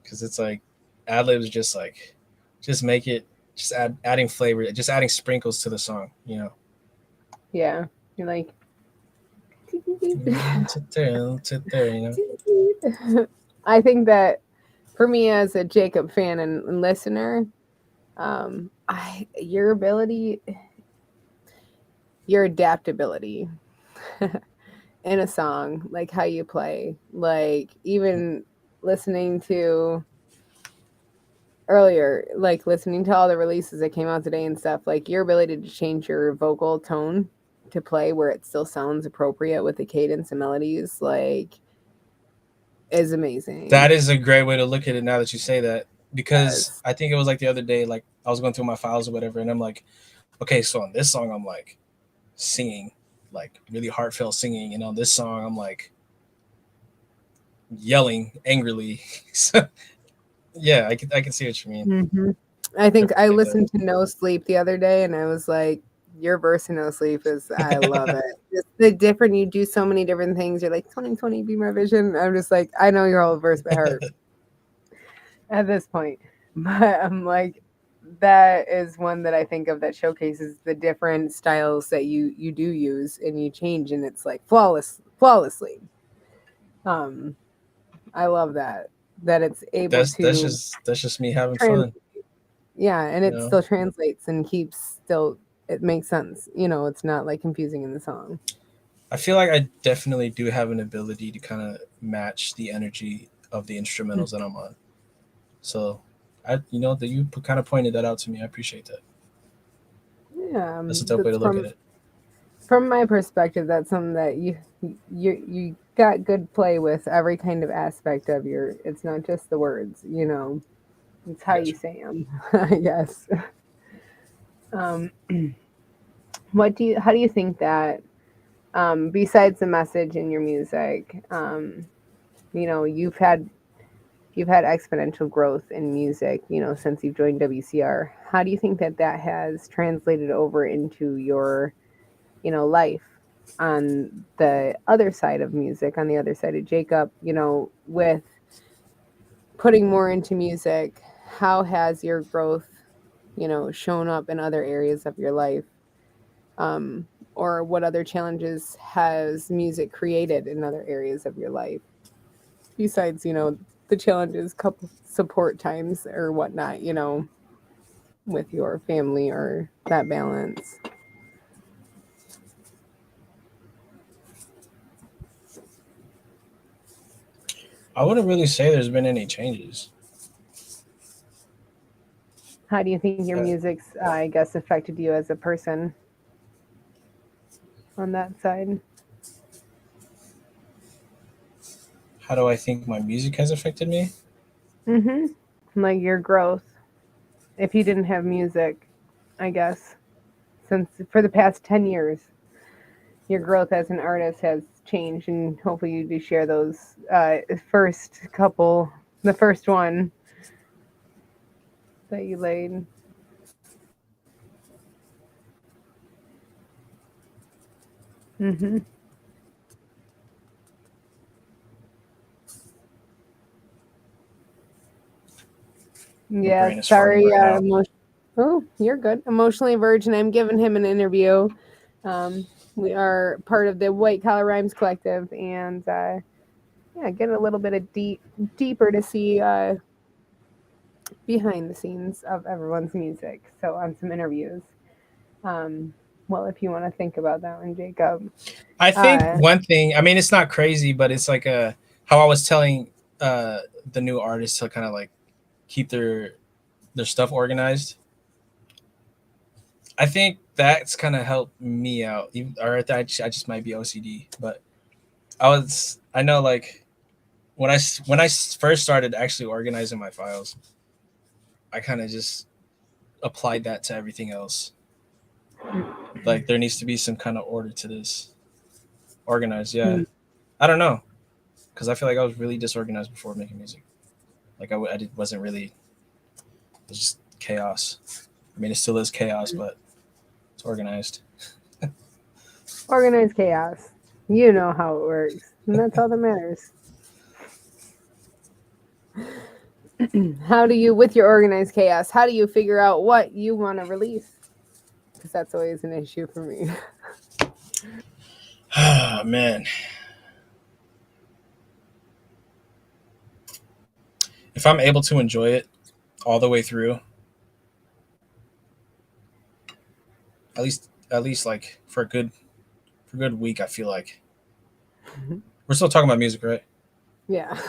because it's like ad libs just make it just adding flavor, just adding sprinkles to the song. Yeah, you're like. I think that for me as a JayKub fan and listener, your ability, your adaptability in a song, like how you play, like even listening to earlier, like listening to all the releases that came out today and stuff, like your ability to change your vocal tone to play where it still sounds appropriate with the cadence and melodies, like is amazing. That is a great way to look at it now that you say that, because Yes. I think it was like the other day, like I was going through my files or whatever, and I'm like, okay, so on this song I'm like singing, like really heartfelt singing, and on this song I'm like yelling angrily. So yeah, I can see what you mean. Mm-hmm. I think I listened to No Sleep the other day and I was like, your verse in No Sleep is, I love it. It's the different, you do so many different things. You're like, 2020 be my vision. I'm just like, I know your whole verse by heart at this point. But I'm like, that is one that I think of that showcases the different styles that you do use and you change, and it's like flawlessly. I love that it's able That's to just me having trans- fun. yeah, and You it know? still translates and keeps still, it makes sense. It's not like confusing in the song. I feel like I definitely do have an ability to kind of match the energy of the instrumentals that I'm on. So that you kind of pointed that out to me. I appreciate that. Yeah, That's a dope way to look at it. From my perspective, that's something that you got good play with every kind of aspect of your. It's not just the words, it's how you say them, I guess. How do you think that, besides the message in your music, you've had exponential growth in music, since you've joined WCR. How do you think that has translated over into your, life on the other side of music, on the other side of JayKub, with putting more into music? How has your growth, shown up in other areas of your life? Or what other challenges has music created in other areas of your life? Besides, the challenges, couple support times or whatnot, with your family or that balance. I wouldn't really say there's been any changes. How do you think your music's, I guess, affected you as a person on that side? How do I think my music has affected me? Like your growth. If you didn't have music, I guess, since for the past 10 years, your growth as an artist has changed, and hopefully you do share those first couple, the first one that you laid. My Yeah, brain is farting sorry. right now. Oh, you're good. Emotionally Virgin. I'm giving him an interview. We are part of the White Collar Rhymes Collective, and yeah, get a little bit of deeper to see behind the scenes of everyone's music. So on some interviews. Well, if you want to think about that one, JayKub. I think one thing, I mean, it's not crazy, but it's like how I was telling the new artists to kind of like keep their stuff organized. I think that's kind of helped me out. Or I just might be OCD, but I know like when I first started actually organizing my files, I kind of just applied that to everything else. Like there needs to be some kind of order to this. Organized, yeah. I don't know, because I feel like I was really disorganized before making music. Like wasn't really. It was just chaos. I mean, it still is chaos, but it's organized. Organized chaos. You know how it works, and that's all that matters. How do you, with your organized chaos, how do you figure out what you want to release? Because that's always an issue for me. Oh, man. If I'm able to enjoy it all the way through, at least like for a good week, I feel like we're still talking about music, right? Yeah.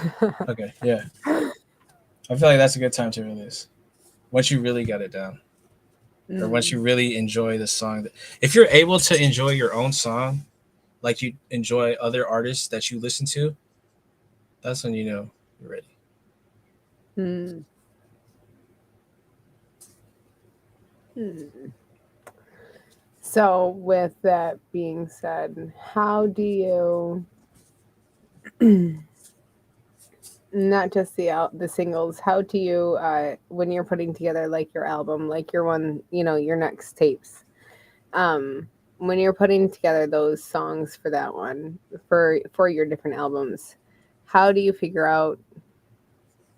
Okay, yeah. I feel like that's a good time to release once you really got it down, or once you really enjoy the song. If you're able to enjoy your own song, like you enjoy other artists that you listen to, that's when you know you're ready. Hmm. Hmm. So, with that being said, how do you not just the singles? How do you when you're putting together like your album, like your one, your next tapes? When you're putting together those songs for that one for your different albums, how do you figure out,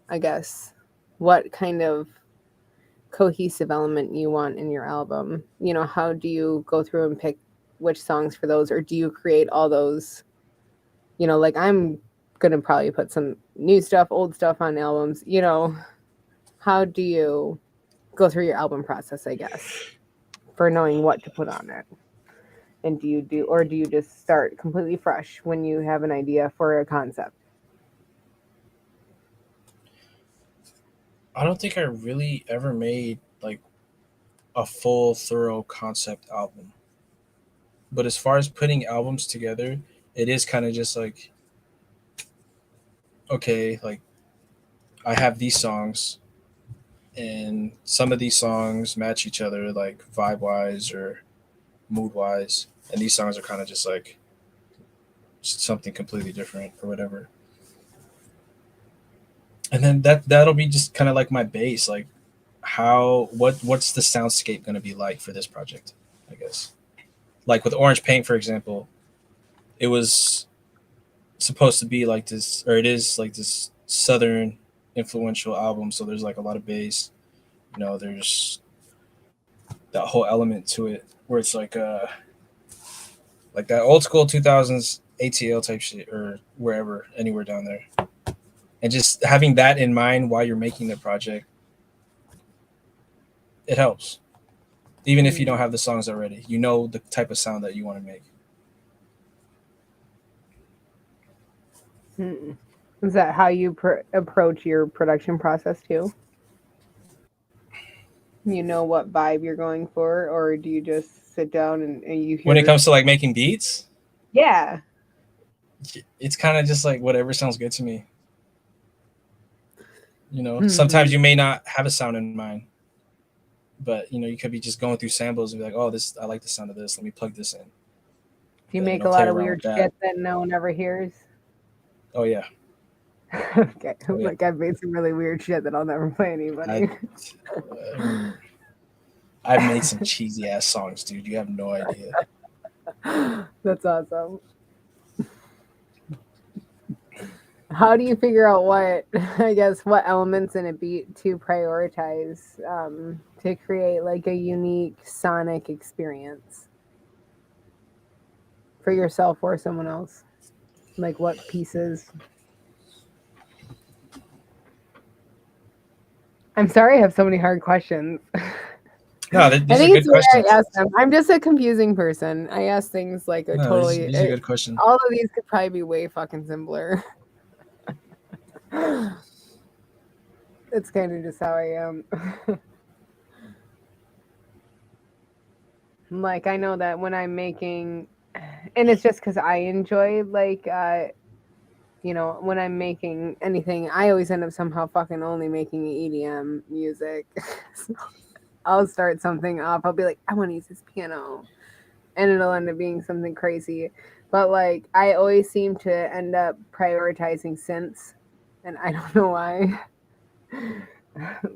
I guess, what kind of cohesive element you want in your album? How do you go through and pick which songs for those, or do you create all those? Like I'm gonna probably put some new stuff, old stuff on albums. How do you go through your album process, I guess, for knowing what to put on it? And do you just start completely fresh when you have an idea for a concept? I don't think I really ever made like a full, thorough concept album. But as far as putting albums together, it is kind of just like, okay, like I have these songs, and some of these songs match each other, like vibe wise or mood wise, and these songs are kind of just like something completely different or whatever. And then that'll be just kind of like my base, like what's the soundscape going to be like for this project, I guess. Like with Orange Paint, for example, it was supposed to be like this, or it is like this southern influential album. So there's like a lot of bass, there's that whole element to it where it's like that old school 2000s ATL type shit, or wherever, anywhere down there. And just having that in mind while you're making the project, it helps. Even if you don't have the songs already, you know the type of sound that you want to make. Is that how you approach your production process too? You know what vibe you're going for, or do you just sit down and you When it hear? comes to like making beats, Yeah. it's kind of just like whatever sounds good to me. You know, sometimes Hmm. you may not have a sound in mind, but you know, you could be just going through samples and be like, "Oh, this I like the sound of this. Let me plug this in." Do you Then, you make know, a play lot of around weird with that. shit that no one ever hears? Oh yeah, Okay, oh yeah. like I've made some really weird shit that I'll never play I, anybody. I've made some cheesy ass songs, dude. You have no idea. That's awesome. How do you figure out what, I guess, what elements in a beat to prioritize to create like a unique sonic experience for yourself or someone else? Like what pieces? I'm sorry I have so many hard questions. No, I these are think it's good the way I questions. ask them. I'm just a confusing person. I ask things like a No, totally. these are good questions. All of these could probably be way fucking simpler. It's kind of just how I am. Like I know that when I'm making, and it's just because I enjoy like when I'm making anything, I always end up somehow fucking only making EDM music. So I'll start something off. I'll be like, I want to use this piano, and it'll end up being something crazy. But like, I always seem to end up prioritizing synths, and I don't know why.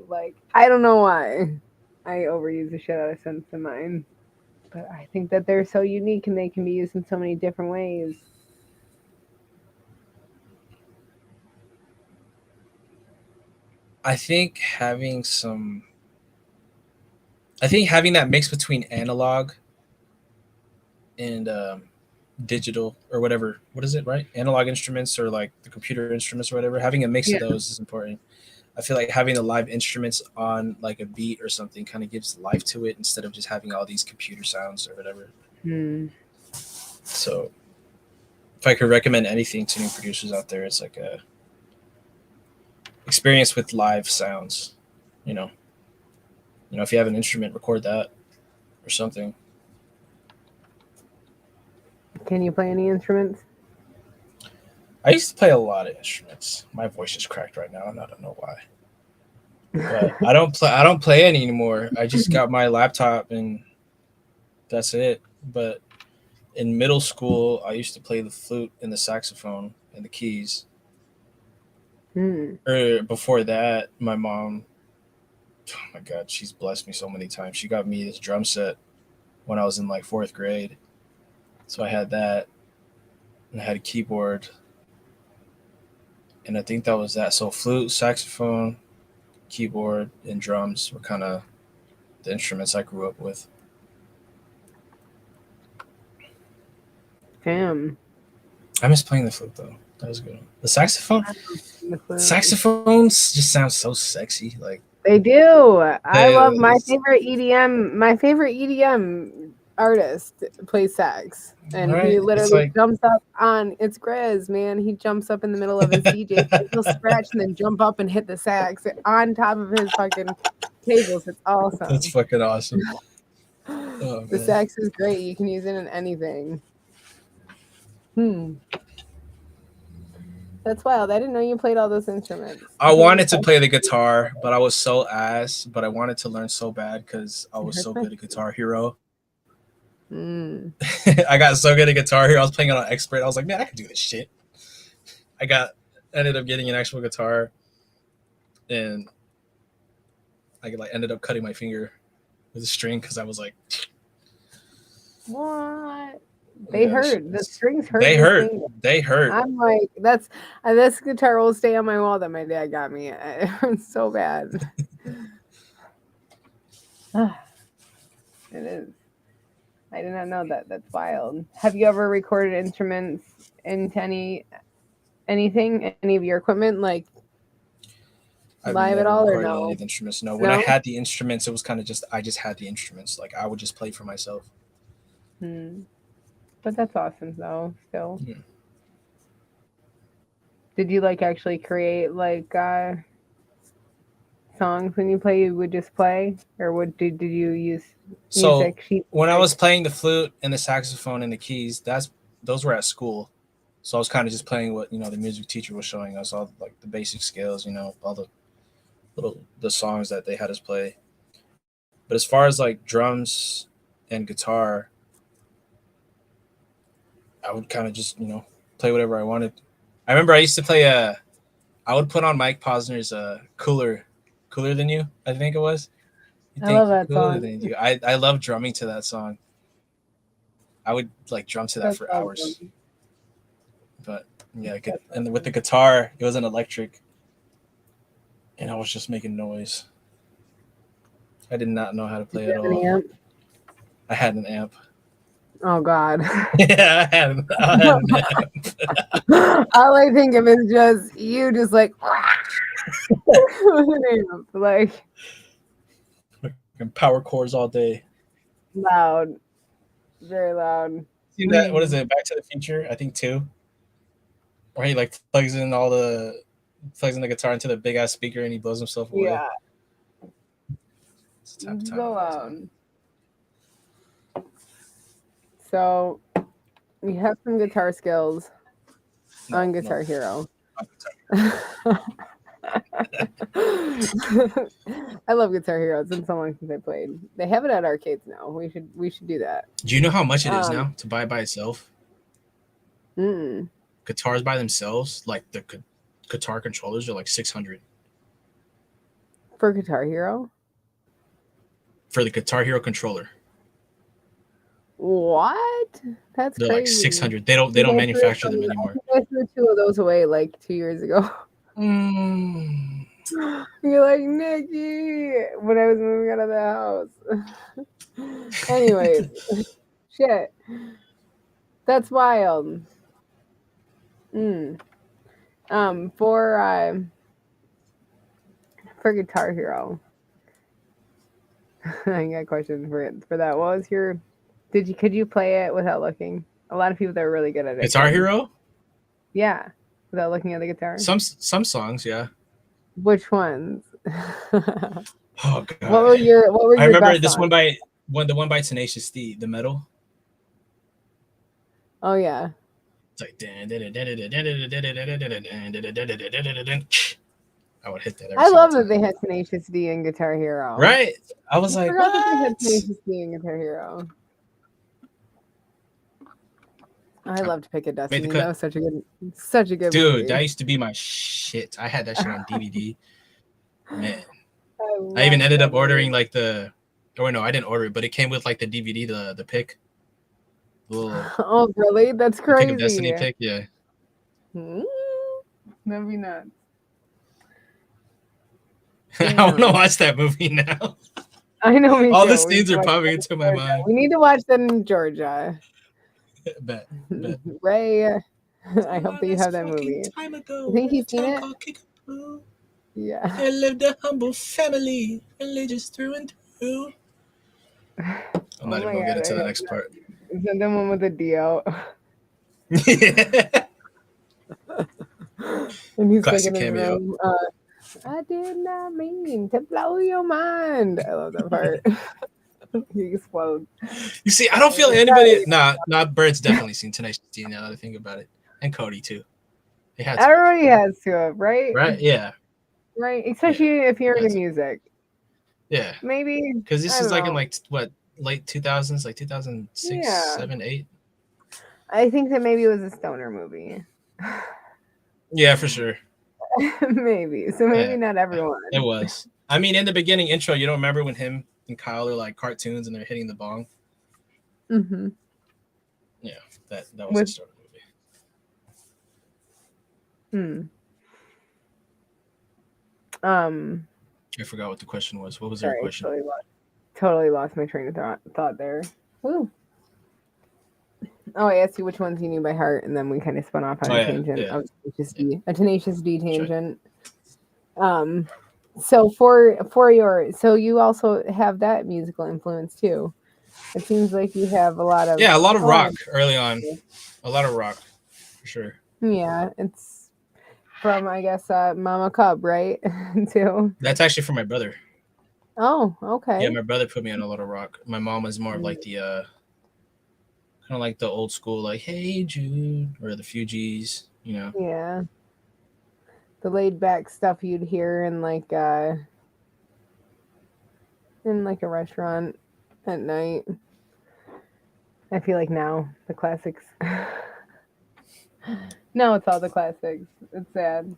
Like, I don't know why. I overuse the shit out of synths in mine, but I think that they're so unique and they can be used in so many different ways. I think having some, I think having that mix between analog and digital or whatever. What is it, right? Analog instruments or like the computer instruments or whatever. Having a mix Yeah. of those is important. I feel like having the live instruments on like a beat or something kind of gives life to it instead of just having all these computer sounds or whatever. Hmm. So if I could recommend anything to new producers out there, it's like a experience with live sounds. You know, if you have an instrument, record that or something. Can you play any instruments? I used to play a lot of instruments. My voice is cracked right now, and I don't know why. But I don't play. I don't play any anymore. I just got my laptop, and that's it. But in middle school, I used to play the flute and the saxophone and the keys. Hmm. Or before that, my mom, oh my god, she's blessed me so many times. She got me this drum set when I was in like fourth grade. So I had that, and I had a keyboard, and I think that was that. So flute, saxophone, keyboard, and drums were kind of the instruments I grew up with. Damn. I miss playing the flute though. That was good. The saxophone, The flute. saxophones just sound so sexy. Like They do. I they, love my favorite EDM. My favorite EDM artist plays sax, and he right? It's literally like jumps up on. It's Grizz, man. He jumps up in the middle of his DJ set. He'll scratch and then jump up and hit the sax on top of his fucking tables. It's that's awesome. fucking awesome. Oh The man, sax is great. You can use it in anything. Hmm. That's wild. I didn't know you played all those instruments. I Do you wanted to play? play the guitar, but I was so ass. But I wanted to learn so bad because I It was so hurts my. good at Guitar Hero. Mm. I got so good at Guitar Hero. I was playing it on expert. I was like, man, I can do this shit. I got ended up getting an actual guitar, and I like ended up cutting my finger with a string because I was like, What? They yeah, this shit hurt. The is. strings hurt They your hurt. finger. They hurt. I'm like, that's this guitar will stay on my wall that my dad got me. It hurts so bad. It is. I did not know that. That's wild. Have you ever recorded instruments into anything, any of your equipment, like I've live at never all, or recorded any no? of the instruments. No, when I No. had the instruments, it was kind of just I just had the instruments. Like I would just play for myself. Hmm. But that's awesome, though. Still, Yeah. did you like actually create like songs when you play? You would just play, or what did you use So music sheet? when I was playing the flute and the saxophone and the keys, those were at school. So I was kind of just playing what the music teacher was showing us, all like the basic scales, all the songs that they had us play. But as far as like drums and guitar, I would kind of just play whatever I wanted. I remember I used to play I would put on Mike Posner's cooler than you, I think it was. I love that Cooler song. than you. I love drumming to that song. I would like drum to that That's for awesome. hours. But yeah, and with the guitar, it was an electric, and I was just making noise. I did not know how to play Did at you have an all. amp? I had an amp. Oh God. Yeah, I had an amp. All I think of is just you, just like with an amp, like And power chords all day. loud, very loud. See that? What is it? Back to the Future, I think 2. Where he like plugs in the guitar into the big ass speaker and he blows himself away. Yeah, It's the type of time so it was, loud. man. So you have some guitar skills on No, Guitar Hero. not guitar. I love Guitar Hero. It's been so long since I played. They have it at arcades now. We should do that. Do you know how much it is now to buy by itself? Mm. Guitars by themselves, like the guitar controllers, are like $600 For Guitar Hero? for the Guitar Hero controller. What? That's They're crazy. like $600. They don't manufacture them anymore. I threw 2 of those away like 2 years ago. Mm. You're like, Nikki, when I was moving out of the house. Anyways, shit. That's wild. For Guitar Hero. I got a question for that. What was your could you play it without looking? A lot of people that are really good at it. Guitar Hero? Yeah. Without looking at the guitar? Some songs, yeah. Which ones? Oh god. What were your I remember best this songs? the one by Tenacious D, the metal. Oh yeah. It's like I would hit that every I single love that time. they had Tenacious D in Guitar Hero. Right? I was I like, forgot that they had what? Tenacious D in Guitar Hero. I loved Pick a Destiny. cut. That was such a good Dude, movie. that used to be my shit. I had that shit on DVD. Man. I loved even ended that up ordering like I didn't order it, but it came with like the DVD, the pick. movie. Oh really? That's crazy. Pick of Destiny pick, yeah. That'd be nuts. I want to watch that movie now. I know. Me All too. the scenes are popping into my Georgia. mind. We need to watch that in Georgia. Bet. Ray, I hope that you have that movie. I think you've seen it. Yeah. I lived a humble family, religious through and through. I'm not even gonna get into the next part. Is that the one with the Dio? And he's Classic like in his cameo. room. I did not mean to blow your mind. I love that part. He explodes. You see, I don't feel anybody. Nah, Bird's definitely seen Tenacious D now that I think about it, and Cody too. They had to. Everybody has to have, right? Right? Yeah. Right. Especially if you're into That's- music. Yeah. Maybe. Because this I is like don't in know. like what, late 2000s, like 2006, Yeah. 7, 8. I think that maybe it was a stoner movie. Yeah, for sure. Maybe. So maybe Yeah. not everyone. It was. I mean, in the beginning intro, you don't remember when him and Kyle are like cartoons and they're hitting the bong? Mm-hmm. Yeah, that was a stoner movie. I forgot what the question was. What was your question? Totally lost my train of thought there. Woo. Oh, I asked you which ones you knew by heart, and then we kind of spun off on a tangent of a Tenacious D tangent. Sure. So you also have that musical influence too. It seems like you have a lot of rock early on. A lot of rock, for sure. Yeah, from, I guess, Mama Cub, right? Too. That's actually from my brother. Oh, okay. Yeah, my brother put me on a lot of rock. My mom was more of like the kind of like the old school, like "Hey Jude" or the Fugees, you know. Yeah. The laid back stuff you'd hear in like a restaurant at night. I feel like now the classics. No, it's all the classics. It's sad.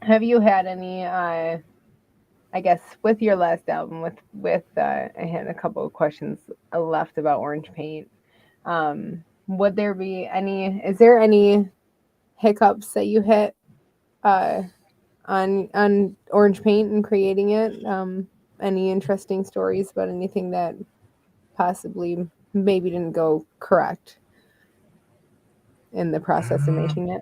Have you had any I guess with your last album with I had a couple of questions left about Orange Paint. Would there be is there any hiccups that you hit on Orange Paint and creating it? Any interesting stories about anything that possibly maybe didn't go correct in the process of making it?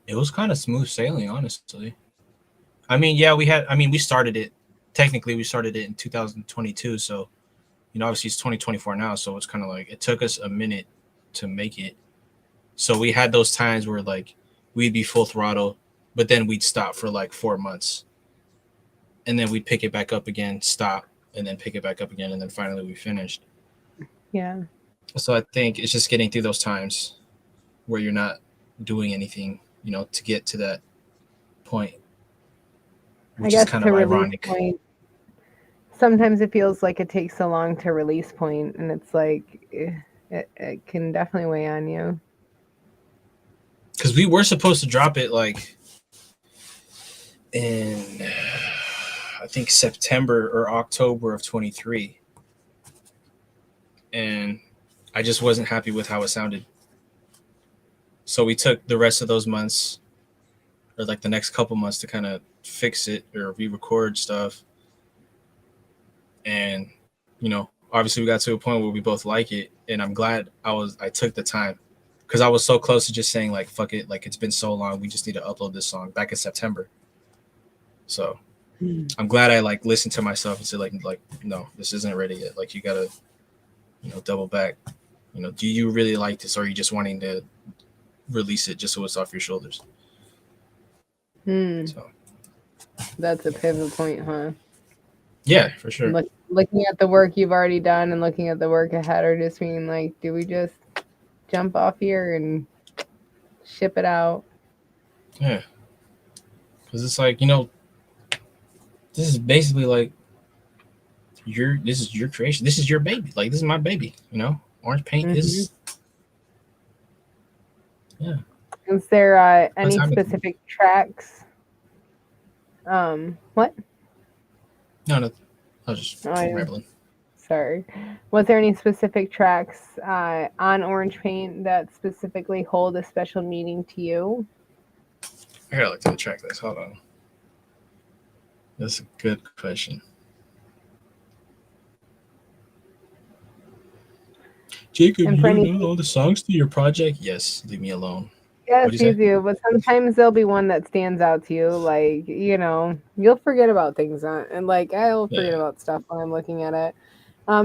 It was kind of smooth sailing, honestly. I mean, yeah, we started it. Technically, we started it in 2022. So, obviously it's 2024 now. So it's kind of like it took us a minute to make it. So we had those times where like we'd be full throttle, but then we'd stop for like 4 months. And then we'd pick it back up again, stop, and then pick it back up again. And then finally we finished. Yeah. So I think it's just getting through those times where you're not doing anything, to get to that point. Which is kind of ironic. Point, sometimes it feels like it takes so long to release point, and it's like it can definitely weigh on you. Because we were supposed to drop it like in, I think, September or October of 23. And I just wasn't happy with how it sounded. So we took the rest of those months, or like the next couple months, to kind of fix it or re-record stuff. And, obviously we got to a point where we both like it. And I'm glad I took the time, because I was so close to just saying like, fuck it. Like, it's been so long. We just need to upload this song back in September. So I'm glad I like listened to myself and said like, no, this isn't ready yet. Like, you gotta, double back. Do you really like this, or are you just wanting to release it just so it's off your shoulders? So that's a pivot point, huh? Yeah, for sure. Looking at the work you've already done and looking at the work ahead, or just being like, do we just jump off here and ship it out? Yeah, because it's like, this is basically like this is your creation. This is your baby. Like, this is my baby. Orange Paint is. Yeah. Is there any specific tracks? What? No, I was just rambling. Sorry. Was there any specific tracks on Orange Paint that specifically hold a special meaning to you? I gotta look at the track list. Hold on. That's a good question. JayKub, do you know all the songs to your project? Yes, leave me alone. Yes, you do. But sometimes there'll be one that stands out to you. Like, you'll forget about things. And like, I'll forget about stuff when I'm looking at it.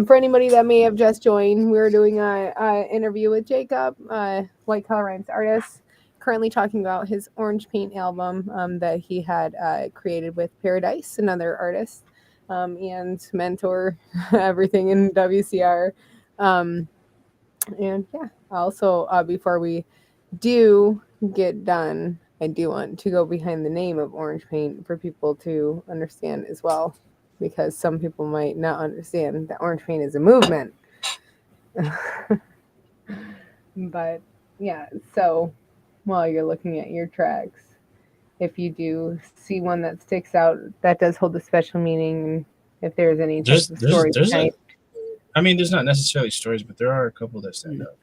For anybody that may have just joined, we're doing an interview with JayKub, White Collar Rhymes artist, currently talking about his Orange Paint album that he had created with Paradise, another artist, and mentor, everything in WCR. And yeah, also, before we do get done, I do want to go behind the name of Orange Paint for people to understand as well, because some people might not understand that Orange Paint is a movement. But yeah, so while you're looking at your tracks, if you do see one that sticks out, that does hold a special meaning, if there's any type of story behind. I mean, there's not necessarily stories, but there are a couple that stand out.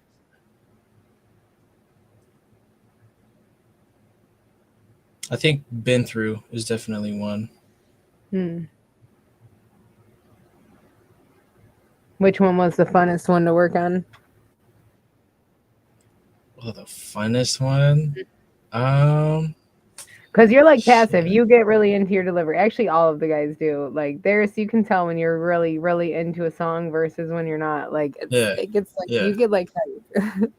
I think Been Through is definitely one. Which one was the funnest one to work on? Oh, the funnest one? Because you're like passive. You get really into your delivery. Actually, all of the guys do. Like there's, you can tell when you're really, really into a song versus when you're not. Like it gets like you get like hype.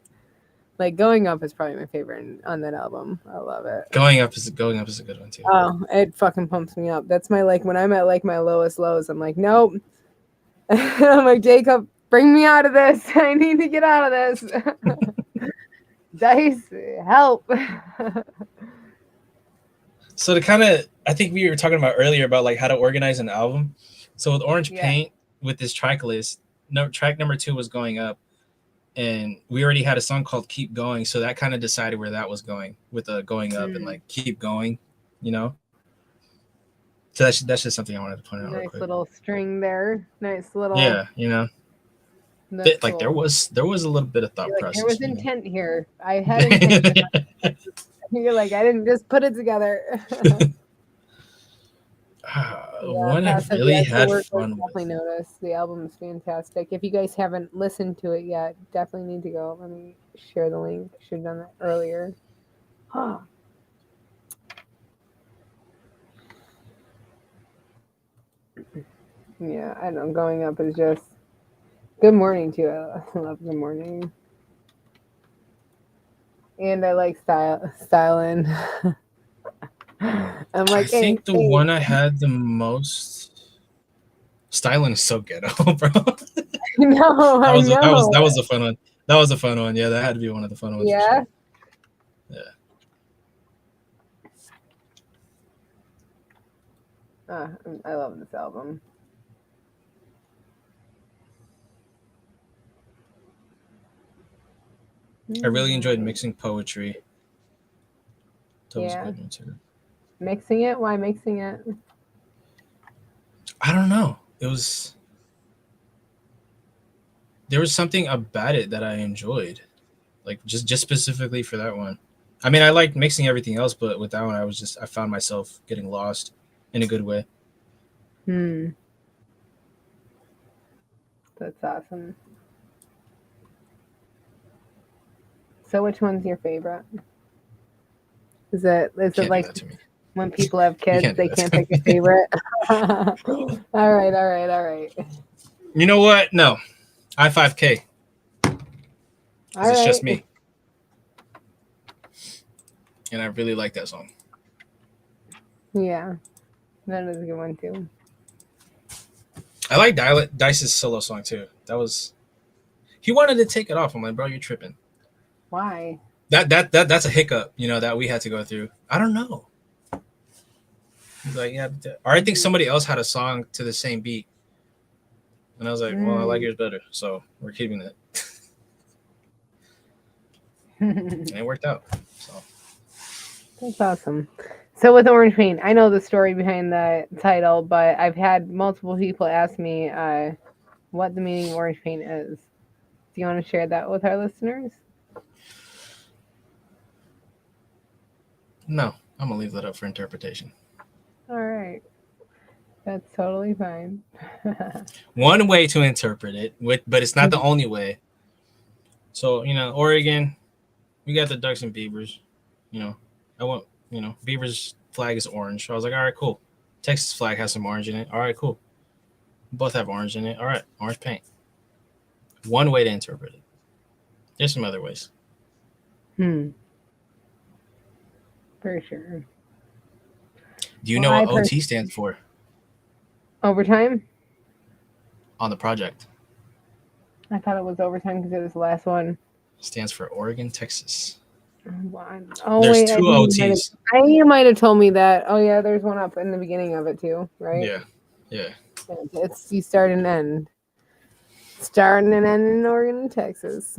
Like Going Up is probably my favorite on that album. I love it. Going Up is a good one too. Oh, it fucking pumps me up. That's my like when I'm at like my lowest lows. I'm like, nope. I'm like, JayKub, bring me out of this. I need to get out of this. Dice, help. So to kind of, I think we were talking about earlier about like how to organize an album. So with Orange Paint, with this track list, track number 2 was Going Up, and we already had a song called Keep Going, so that kind of decided where that was going with Going Up and like Keep Going, you know. So that's just something I wanted to point out. Nice little string there. Nice little. Yeah, you know. Like cool. there was a little bit of thought process. There was intent here. I had intent. You're like, I didn't just put it together. One I really had fun with. Definitely noticed. The album is fantastic. If you guys haven't listened to it yet, definitely need to go. Let me share the link. Should have done that earlier. Huh. Yeah, I know. Going Up is just Good Morning too. I love Good Morning. And I like styling. I'm like, I think the one I had the most styling is so ghetto, bro. No, that was a fun one. That was a fun one. Yeah, that had to be one of the fun ones. Yeah. Sure. Yeah. I love this album. I really enjoyed mixing poetry. That was a good one too. Mixing it? Why mixing it? I don't know. There was something about it that I enjoyed, like just specifically for that one. I mean, I liked mixing everything else, but with that one, I found myself getting lost in a good way. That's awesome. So which one's your favorite? Is it like when people have kids, they can't pick a favorite? All right. You know what? No. I5K. It's just me. And I really like that song. Yeah. That is a good one too. I like Dice's solo song too. He wanted to take it off. I'm like, bro, you're tripping. Why? That's a hiccup, you know, that we had to go through. I don't know. He's like, yeah, or I think somebody else had a song to the same beat, and I was like, well, I like yours better, so we're keeping it. And it worked out. So that's awesome. So with Orange Paint, I know the story behind the title, but I've had multiple people ask me what the meaning of Orange Paint is. Do you want to share that with our listeners? No, I'm gonna leave that up for interpretation. All right, that's totally fine. One way to interpret it, but it's not the only way. So, you know, Oregon, we got the Ducks and Beavers. You know, Beavers flag is orange. So I was like, all right, cool. Texas flag has some orange in it. All right, cool. Both have orange in it. All right, orange paint. One way to interpret it. There's some other ways. For sure. Do you know what OT stands for? Overtime? On the project. I thought it was overtime because it was the last one. It stands for Oregon, Texas. Oh, there's two OTs. You might have told me that. Oh, yeah, there's one up in the beginning of it too, right? Yeah. It's you start and end. Starting and ending in Oregon and Texas.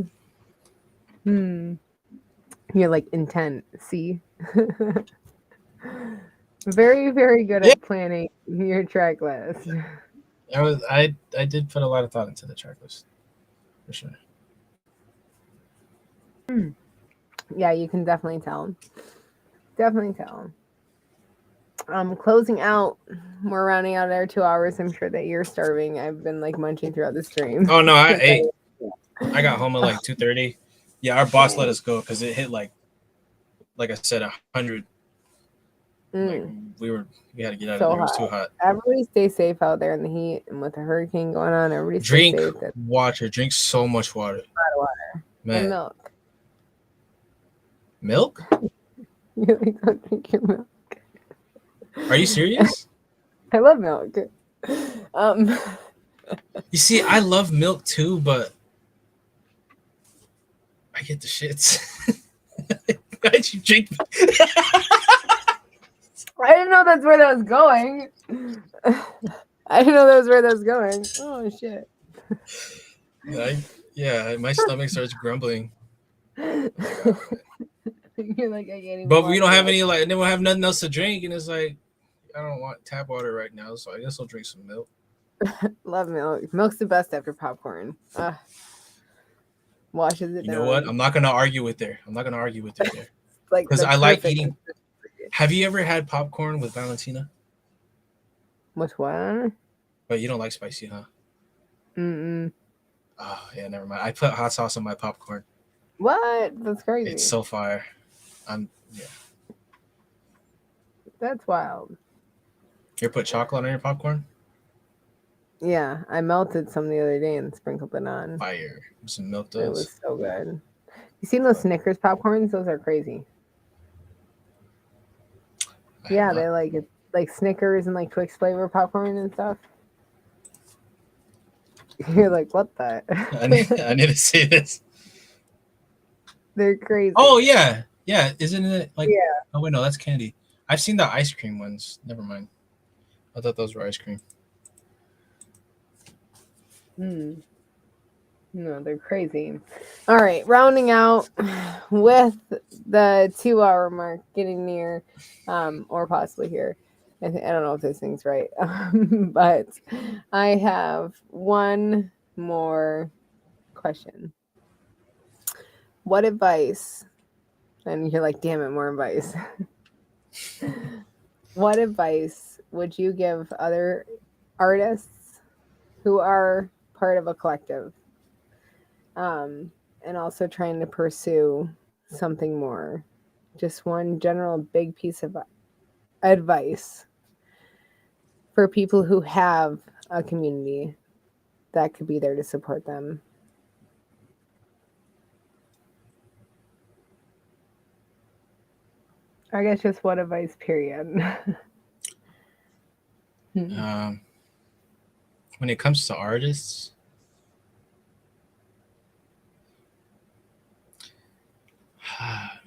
You're like intent. See? Very, very good at planning your track list. I did put a lot of thought into the track list, for sure. Yeah, you can definitely tell. Closing out. We're rounding out our 2 hours. I'm sure that you're starving. I've been like munching throughout the stream. Oh no, I ate. I got home at like 2:30. Yeah, our boss let us go because it hit like I said, 100 Like Mm. we had to get out of So there. It was hot. too hot. Everybody stay safe out there in the heat and with the hurricane going on. Everybody stay Drink safe. That's water. Drink so much water, a lot of water. And man. milk. Milk? You like don't drink your milk. Are you serious? I love milk. Um, You see, I love milk too, but I get the shits. Why'd you drink? I didn't know that's where that was going. I didn't know that was where that was going. Oh shit. Yeah, my stomach starts grumbling. You're like, I can't even. But we don't watch have it. any like, and then we'll have nothing else to drink, and it's like, I don't want tap water right now, so I guess I'll drink some milk. Love milk. Milk's the best after popcorn. Washes it You down. know what? I'm not gonna argue with her. I'm not gonna argue with her there Like because the I like perfect eating. Have you ever had popcorn with Valentina? Which one? But you don't like spicy, huh? Mm-mm. Oh yeah, never mind. I put hot sauce on my popcorn. What? That's crazy. It's so fire. That's wild. You ever put chocolate on your popcorn? Yeah, I melted some the other day and sprinkled it on. Fire. With some milk It does. was so good. You seen those Snickers popcorns? Those are crazy. Yeah, they like it's like Snickers and like Twix flavor popcorn and stuff. You're like, what the? I need to see this. They're crazy. Oh yeah, yeah. Isn't it like? Yeah. Oh wait, no, that's candy. I've seen the ice cream ones. Never mind. I thought those were ice cream. No, they're crazy. All right, rounding out with the 2 hour mark, getting near, or possibly here. I don't know if this thing's right, but I have one more question. What advice? And you're like, damn it, more advice. What advice would you give other artists who are part of a collective? And also trying to pursue something more. Just one general big piece of advice for people who have a community that could be there to support them. I guess just what advice, period. When it comes to artists,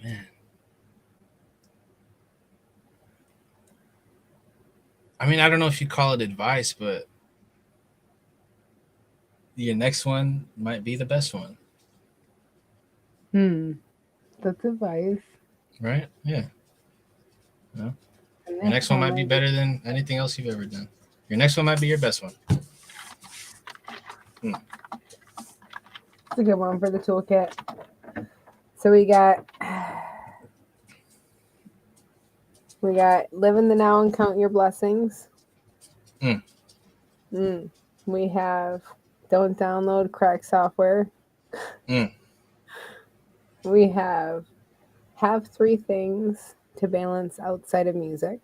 man. I mean, I don't know if you call it advice, but your next one might be the best one. That's advice. Right? Yeah. No? Your next one might be better than anything else you've ever done. Your next one might be your best one. It's a good one for the toolkit. So we got live in the now and count your blessings. We have don't download crack software. We have 3 things to balance outside of music.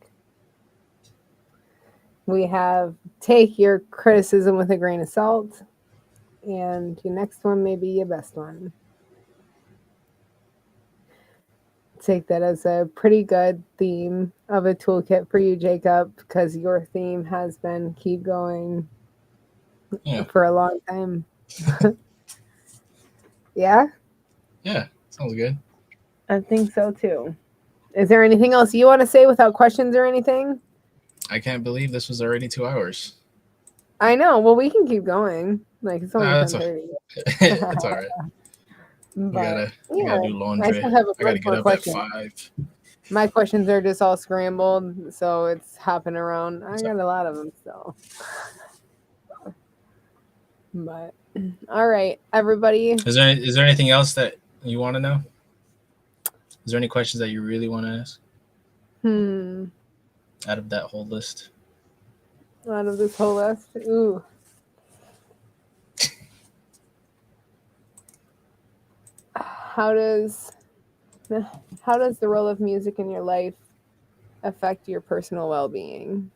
We have take your criticism with a grain of salt. And your next one may be your best one. Take that as a pretty good theme of a toolkit for you, JayKub, because your theme has been keep going for a long time. Yeah? Yeah, sounds good. I think so too. Is there anything else you want to say without questions or anything? I can't believe this was already 2 hours. I know. Well, we can keep going. Like it's only 10:30. It's all right. We gotta do laundry. I gotta get up at 5. My questions are just all scrambled, so it's hopping around. I got a lot of them still. But all right, everybody. Is there anything else that you want to know? Is there any questions that you really want to ask? Out of that whole list. Out of this whole list, ooh. How does the role of music in your life affect your personal well-being?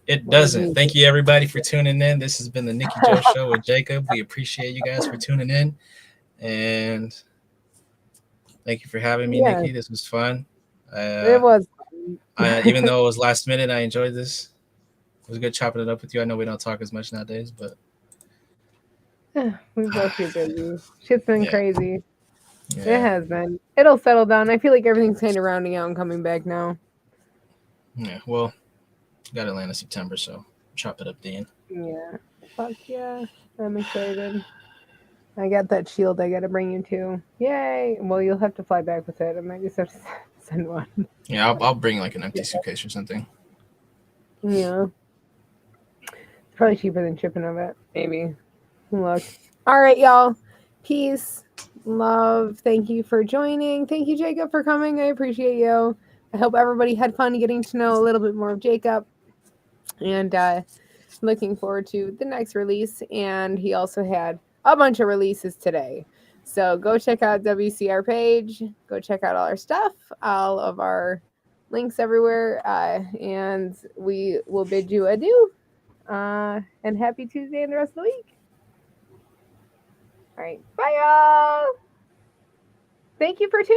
It doesn't. Thank you, everybody, for tuning in. This has been the Nikey Joe Show with JayKub. We appreciate you guys for tuning in. And thank you for having me, Nikki. This was fun. It was. Even though it was last minute, I enjoyed this. It was good chopping it up with you. I know we don't talk as much nowadays, but we both get busy. Shit's been crazy. Yeah. It has been. It'll settle down. I feel like everything's kind of rounding out and coming back now. Yeah, well, got Atlanta September, so chop it up, Dean. Yeah. Fuck yeah. I'm excited. I got that shield I got to bring you to. Yay. Well, you'll have to fly back with it. I might just have to send one. Yeah, I'll bring like an empty suitcase or something. Yeah. It's probably cheaper than shipping of it. Maybe. Look. All right, y'all. Peace. Love. Thank you for joining. Thank you, JayKub, for coming. I appreciate you. I hope everybody had fun getting to know a little bit more of JayKub. And looking forward to the next release. And he also had a bunch of releases today. So go check out WCR page. Go check out all our stuff, all of our links everywhere. And we will bid you adieu. And happy Tuesday and the rest of the week. All right. Bye, y'all. Thank you for tuning in.